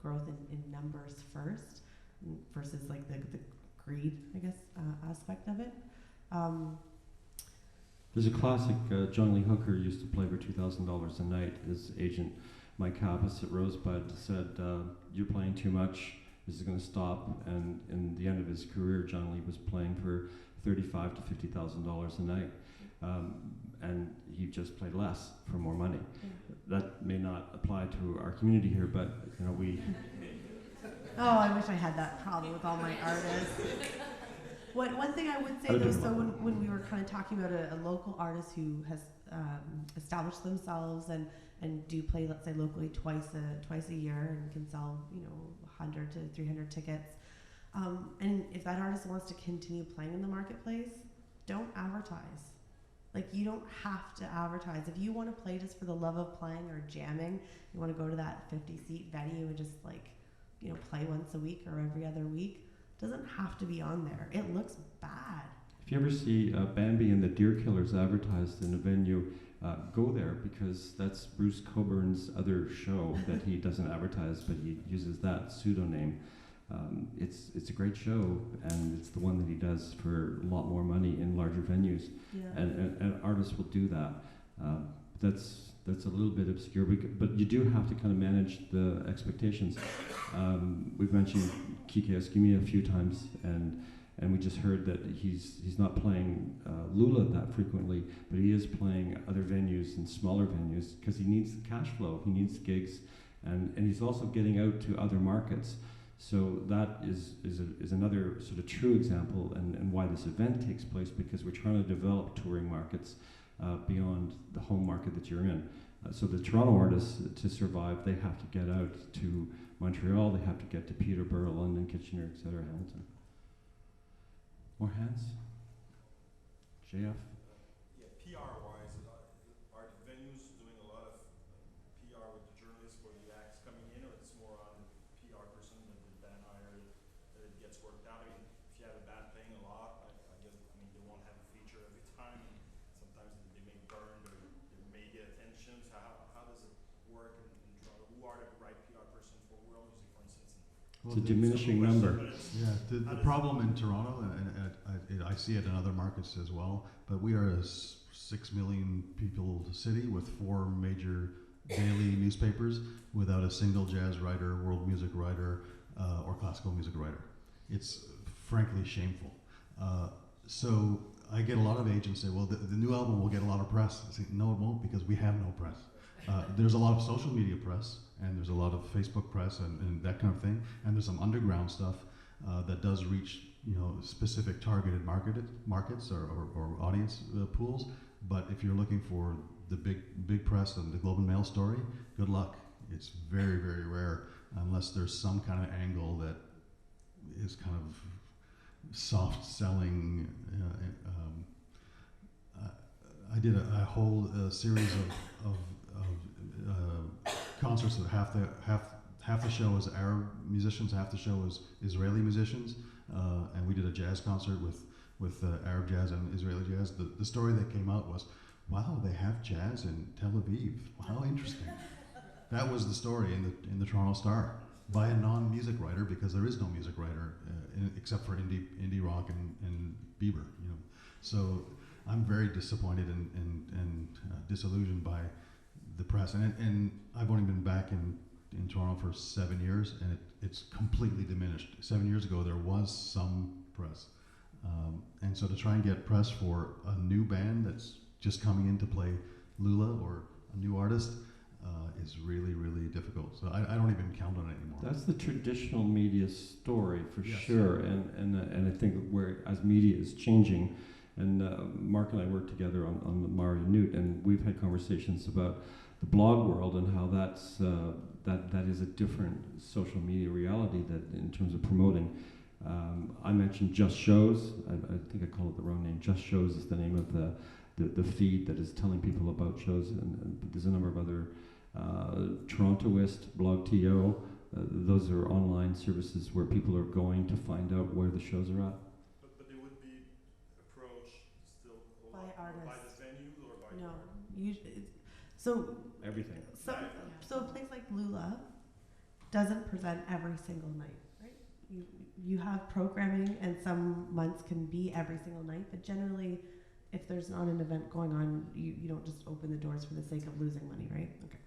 growth in numbers first versus like the greed, I guess, aspect of it. There's a classic, John Lee Hooker used to play for $2,000 a night. His agent, Mike Kappas at Rosebud, said, you're playing too much, this is going to stop. And in the end of his career, John Lee was playing for $35,000 to $50,000 a night. And he just played less for more money. Yeah. That may not apply to our community here, but we... Oh, I wish I had that problem with all my artists. One thing I would say though, so when we were kind of talking about a local artist who has establish themselves and do play, let's say, locally twice a year and can sell, 100 to 300 tickets. And if that artist wants to continue playing in the marketplace, don't advertise. Like, you don't have to advertise. If you want to play just for the love of playing or jamming, you want to go to that 50-seat venue and just play once a week or every other week, doesn't have to be on there. It looks bad. If you ever see Bambi and the Deer Killers advertised in a venue, go there, because that's Bruce Coburn's other show that he doesn't advertise, but he uses that pseudonym. It's a great show, and it's the one that he does for a lot more money in larger venues. Yeah. And artists will do that. That's a little bit obscure, but you do have to kind of manage the expectations. We've mentioned Kike Eskimi a few times, and we just heard that he's not playing Lula that frequently, but he is playing other venues and smaller venues because he needs cash flow, he needs gigs, and he's also getting out to other markets. So that is another sort of true example, and why this event takes place, because we're trying to develop touring markets beyond the home market that you're in. So the Toronto artists, to survive, they have to get out to Montreal, they have to get to Peterborough, London, Kitchener, etc., Hamilton. More hands? JF? Yeah, PR-wise, are the venues doing a lot of PR with the journalists for the acts coming in, or it's more on the PR person that the band hired that it gets worked out? I mean, if you have a band playing a lot, I guess, they won't have a feature every time, and sometimes they may burn their media attention. So how does it work in Toronto? Who are the right PR person for world music, for instance? It's a diminishing number. Yeah, the problem in Toronto, and I see it in other markets as well, but we are a 6 million people city with 4 major daily newspapers without a single jazz writer, world music writer, or classical music writer. It's frankly shameful. So I get a lot of agents say, well, the new album will get a lot of press. I say, no, it won't, because we have no press. There's a lot of social media press, and there's a lot of Facebook press and that kind of thing, and there's some underground stuff that does reach specific targeted markets or audience pools. But if you're looking for the big press and the Globe and Mail story, good luck. It's very, very rare, unless there's some kind of angle that is kind of soft selling. I did a whole series of concerts that half the show is Arab musicians, half the show is Israeli musicians, and we did a jazz concert with Arab jazz and Israeli jazz. The story that came out was, wow, they have jazz in Tel Aviv. How interesting. That was the story in the Toronto Star, by a non-music writer, because there is no music writer except for indie rock and Bieber. So I'm very disappointed and disillusioned by the press, and I've only been back in Toronto for 7 years, and it's completely diminished. 7 years ago there was some press, and so to try and get press for a new band that's just coming in to play Lula or a new artist is really, really difficult. So I don't even count on it anymore. That's the traditional media story for Yes. sure, and I think as media is changing, and Mark and I work together on the Mario Newt, and we've had conversations about the blog world and how that is a different social media reality that in terms of promoting. I mentioned Just Shows. I think I call it the wrong name. Just Shows is the name of the feed that is telling people about shows, and there's a number of other Torontoist, Blog TO. Those are online services where people are going to find out where the shows are at. But they would be approached still By by artists. the venue or by No, the usually, so Everything. so a place like Lula doesn't present every single night, right? You have programming, and some months can be every single night, but generally, if there's not an event going on, you don't just open the doors for the sake of losing money, right? Okay.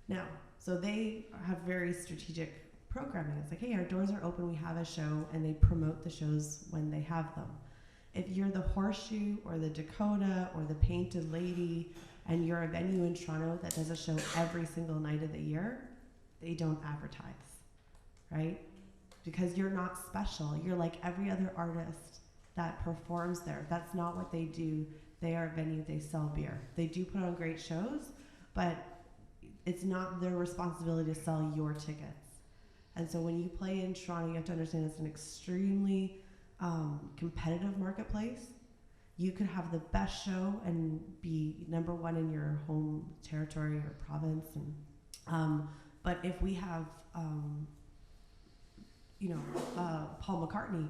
Now, so they have very strategic programming. It's like, hey, our doors are open, we have a show, and they promote the shows when they have them. If you're the Horseshoe or the Dakota or the Painted Lady, and you're a venue in Toronto that does a show every single night of the year, they don't advertise, right? Because you're not special. You're like every other artist that performs there. That's not what they do. They are a venue, they sell beer. They do put on great shows, but it's not their responsibility to sell your tickets. And so when you play in Toronto, you have to understand it's an extremely competitive marketplace. You could have the best show and be number one in your home territory or province, and but if we have Paul McCartney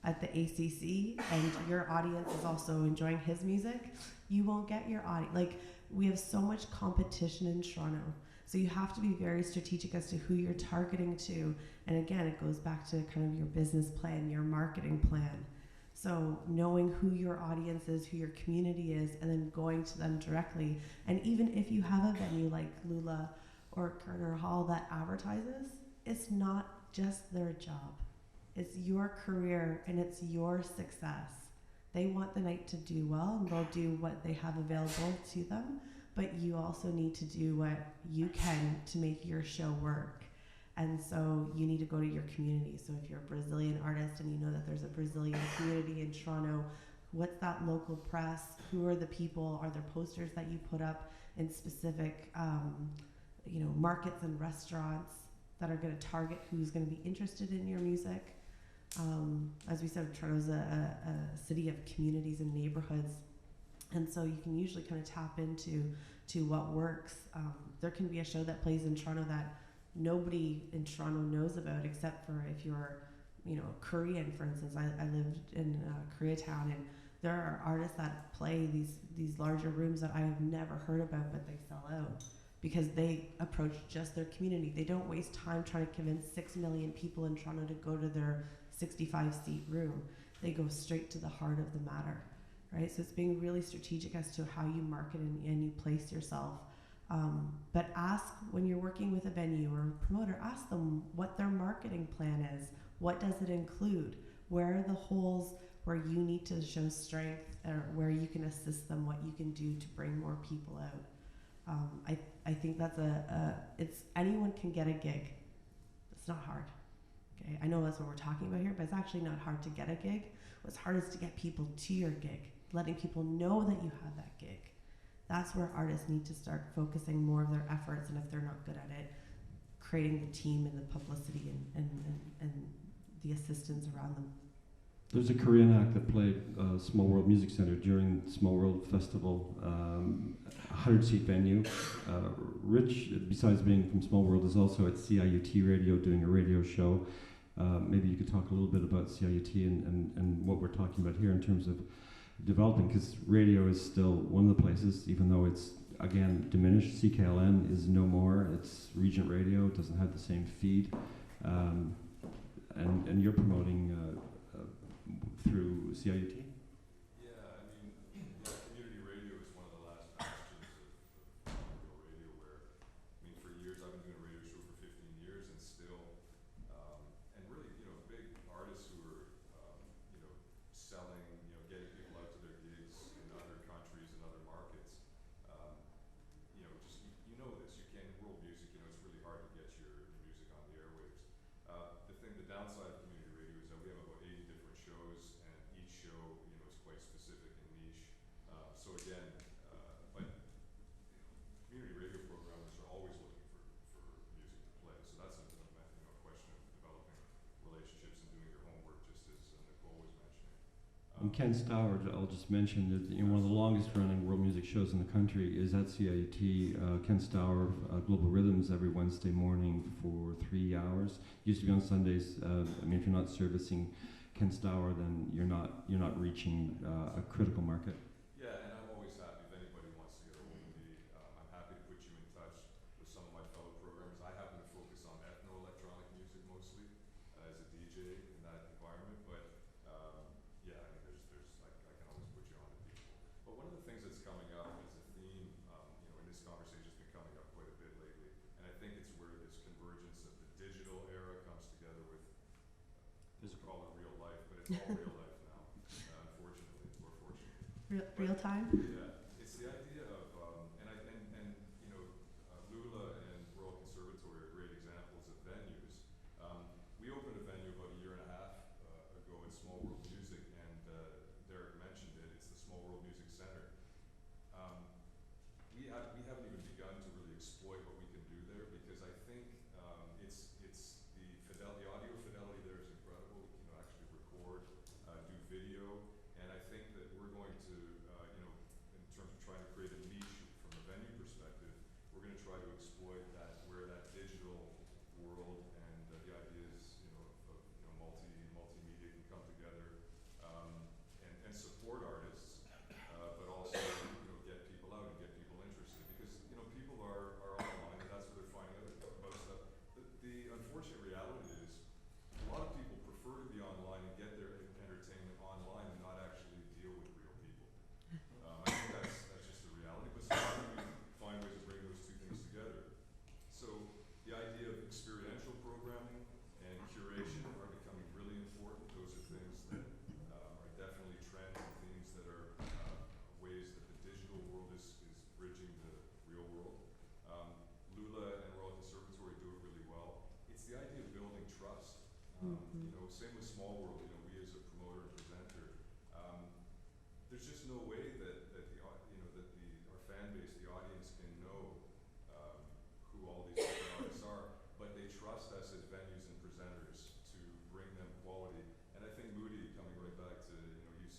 at the ACC and your audience is also enjoying his music, you won't get your audience. Like, we have so much competition in Toronto, so you have to be very strategic as to who you're targeting to. And again, it goes back to kind of your business plan, your marketing plan. So knowing who your audience is, who your community is, and then going to them directly. And even if you have a venue like Lula or Kerner Hall that advertises, it's not just their job. It's your career and it's your success. They want the night to do well, and they'll do what they have available to them, but you also need to do what you can to make your show work. And so you need to go to your community. So if you're a Brazilian artist and you know that there's a Brazilian community in Toronto, what's that local press? Who are the people? Are there posters that you put up in specific markets and restaurants that are going to target who's going to be interested in your music? As we said, Toronto's a city of communities and neighborhoods, and so you can usually kind of tap into what works. There can be a show that plays in Toronto that nobody in Toronto knows about, except for if you're, Korean, for instance. I lived in Koreatown, and there are artists that play these larger rooms that I have never heard about, but they sell out because they approach just their community. They don't waste time trying to convince 6 million people in Toronto to go to their 65-seat room. They go straight to the heart of the matter, right? So it's being really strategic as to how you market and you place yourself. But ask, when you're working with a venue or a promoter, ask them what their marketing plan is. What does it include? Where are the holes where you need to show strength, or where you can assist them, what you can do to bring more people out? I think that's it's anyone can get a gig. It's not hard. Okay, I know that's what we're talking about here, but it's actually not hard to get a gig. What's hard is to get people to your gig, letting people know that you have that gig. That's where artists need to start focusing more of their efforts, and if they're not good at it, creating the team and the publicity and the assistance around them. There's a Korean act that played Small World Music Center during Small World Festival, 100-seat venue. Rich, besides being from Small World, is also at CIUT Radio doing a radio show. Maybe you could talk a little bit about CIUT and what we're talking about here in terms of developing, because radio is still one of the places, even though it's, again, diminished. CKLN is no more. It's Regent Radio. It doesn't have the same feed. And you're promoting through CIUT? Yeah, community radio is one of the last bastions of radio where, for years, I've been doing a radio show for 15 years and still, and really, big artists who are, selling, getting people out to their gigs in other countries and other markets. Just, this, you can, in world music, it's really hard to get your music on the airwaves. The downside of community radio is that we have about 80 different shows, and each show, is quite specific and niche. So again, but community radio programmers are always looking for music to play. So that's a question of developing relationships and doing your homework, just as Nicole was mentioning. And Ken Stoward, I'll just mention that one of the longest running world music shows in the country is at CIUT. Ken Stoward, Global Rhythms, every Wednesday morning for 3 hours. Used to be on Sundays. If you're not servicing Ken Stoward, then you're not reaching a critical market. Yeah, and I'm always happy if anybody wants to get a hold of me. I'm happy to put you in touch with some of my fellow programmers. I happen to focus on ethno-electronic music mostly as a DJ in that environment, but I can always put you on to people. But one of the things that's coming up as a theme, in this conversation has been coming up quite a bit lately, and I think it's where this convergence of the digital era comes together with, we call it real life, but it's all real life now, unfortunately, or fortunately. Real time? Yeah, it's the idea of, Lula and Royal Conservatory are great examples of venues. We opened a venue about a year and a half ago at Small World Music, and Derek mentioned it. It's the Small World Music Center. try to exploit that, where that digital world and the ideas, of multimedia can come together, and support artists, but also, get people out and get people interested, because, people are online and that's where they're finding out about stuff. The unfortunate reality is a lot of people prefer to be online and get their entertainment online and not actually deal with real people. I think that's just the reality, but sometimes we find ways to bring those two things together. So the idea of experiential programming and curation are becoming really important. Those are things that are definitely trends and themes that are ways that the digital world is bridging the real world. Lula and Royal Conservatory do it really well. It's the idea of building trust. Same with Small World. We as a promoter and presenter, there's just no way that our fan base, the audience, can know who all these different artists are, but they trust us as venues and presenters to bring them quality. And I think Moody, coming right back to, you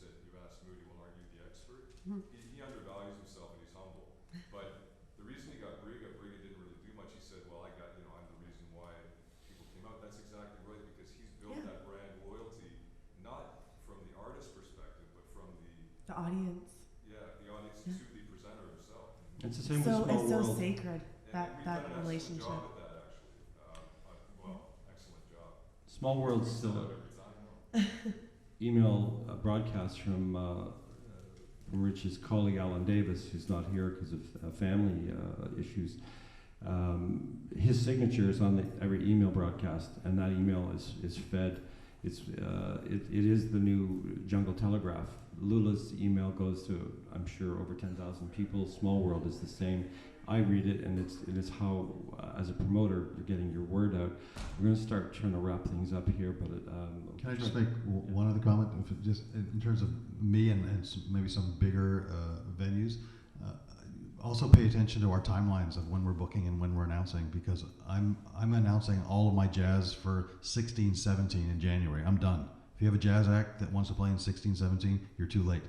asked Moody, well, aren't you the expert? He undervalues himself and he's humble. But the reason he got Briga didn't really do much. He said, well, I'm the reason why people came out. That's exactly right, because he's built that brand loyalty, not from the artist perspective, but from the audience. The audience to the presenter himself. It's the same with Small It's World. so sacred, that we've relationship. done an excellent job at that, actually. Excellent job. Small World's still Every time, email broadcast from Rich's colleague Alan Davis, who's not here because of family issues. His signature is on every email broadcast, and that email is fed. It is the new Jungle Telegraph. Lula's email goes to, I'm sure, over 10,000 people. Small World is the same. I read it, and it is how, as a promoter, you're getting your word out. We're going to start trying to wrap things up here, but can I just make one other comment? Just in terms of me and maybe some bigger venues, also pay attention to our timelines of when we're booking and when we're announcing, because I'm announcing all of my jazz for 16, 17 in January. I'm done. If you have a jazz act that wants to play in 16, 17, you're too late.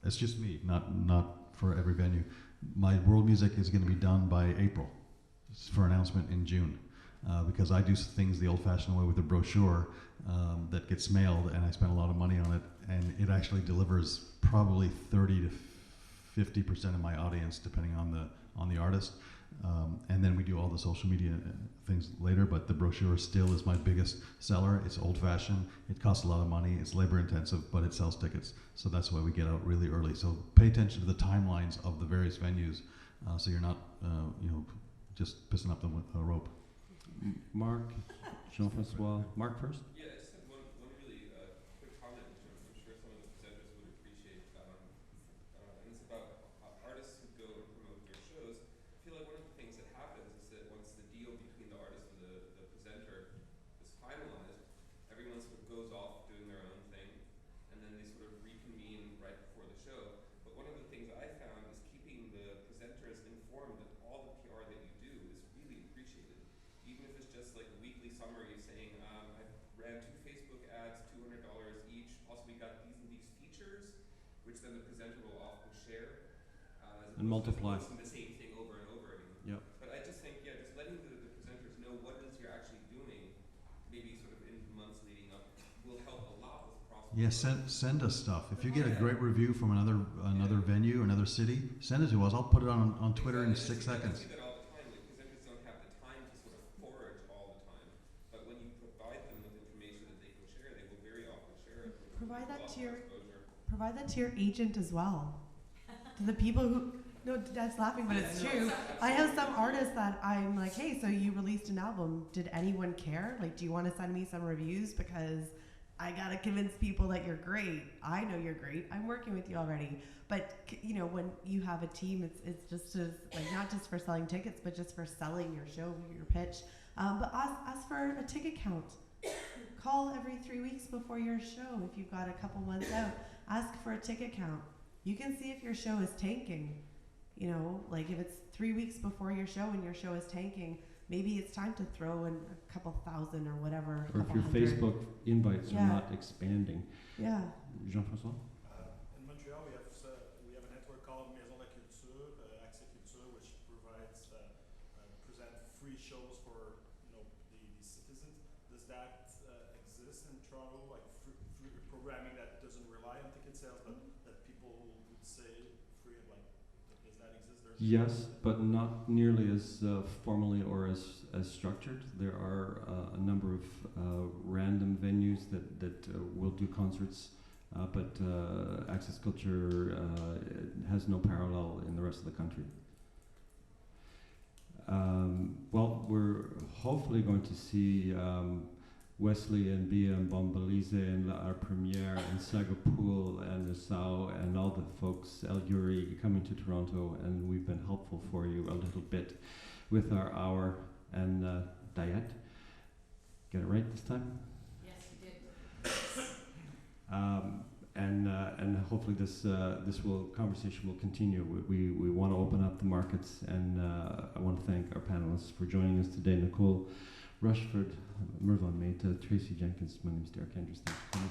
It's just me, not for every venue. My world music is going to be done by April for announcement in June, because I do things the old-fashioned way with a brochure that gets mailed, and I spend a lot of money on it, and it actually delivers probably 30 to 50% of my audience, depending on the artist, and then we do all the social media things later. But the brochure still is my biggest seller. It's old-fashioned. It costs a lot of money. It's labor-intensive, but it sells tickets. So that's why we get out really early. So pay attention to the timelines of the various venues, so you're not, just pissing up the rope. Mark, Jean-Francois, Mark first. Yeah, I just had one really quick comment, which I'm sure some of the presenters would appreciate, and it's about artists who go and promote their shows. I feel like one of the things that happens is that once the deal between the artist and the presenter is finalized, everyone sort of goes off doing their own thing, and then they sort of reconvene right before the show. But one of the things I found is keeping the presenters informed of all the PR that you do is really appreciated. Even if it's just like a weekly summary saying, I ran 2 Facebook ads, $200 each, also we got these and these features, which then the presenter will often share. And multiply. Posting the same thing over and over again. Yep. But I just think, just letting the presenters know what it is you're actually doing, maybe sort of in the months leading up, will help a lot with cross. Yeah, send us stuff. If you get a great review from another venue, another city, send it to us. I'll put it on Twitter in 6 seconds. I see that all the time. Like, presenters don't have the time to sort of forage all the time. But when you provide them with information that they can share, they will very often share it. Provide that to your agent as well. To the people who, no, Dad's laughing, but it's true. I have some artists that I'm like, hey, so you released an album. Did anyone care? Like, do you want to send me some reviews? Because I got to convince people that you're great. I know you're great. I'm working with you already. But, when you have a team, it's just as, like, not just for selling tickets, but just for selling your show, your pitch. But ask for a ticket count. Call every 3 weeks before your show if you've got a couple months out. Ask for a ticket count. You can see if your show is tanking. Like if it's 3 weeks before your show and your show is tanking, maybe it's time to throw in a couple thousand or whatever. Or if your Facebook invites are not expanding. Yeah. Jean-Francois? In Montreal, we have a network called Maison de la Culture, Accès Culture, which provides shows for the citizens. Does that exist in Toronto, like free programming that doesn't rely on ticket sales, but that people would say free, like does that exist? Yes, but not nearly as formally or as structured. There are a number of random venues that will do concerts, but Access Culture has no parallel in the rest of the country. Well, we're hopefully going to see Wesley and Bia and Bombalize and our premiere and Sagapool and Nassau and all the folks, El Yuri, coming to Toronto, and we've been helpful for you a little bit with our hour and Diet. Get it right this time? Yes, you did. And hopefully this conversation will continue. We want to open up the markets, and I want to thank our panelists for joining us today. Nicole Rushford, Mervyn Mehta, Tracy Jenkins. My name is Derek Andrews. Thanks for coming.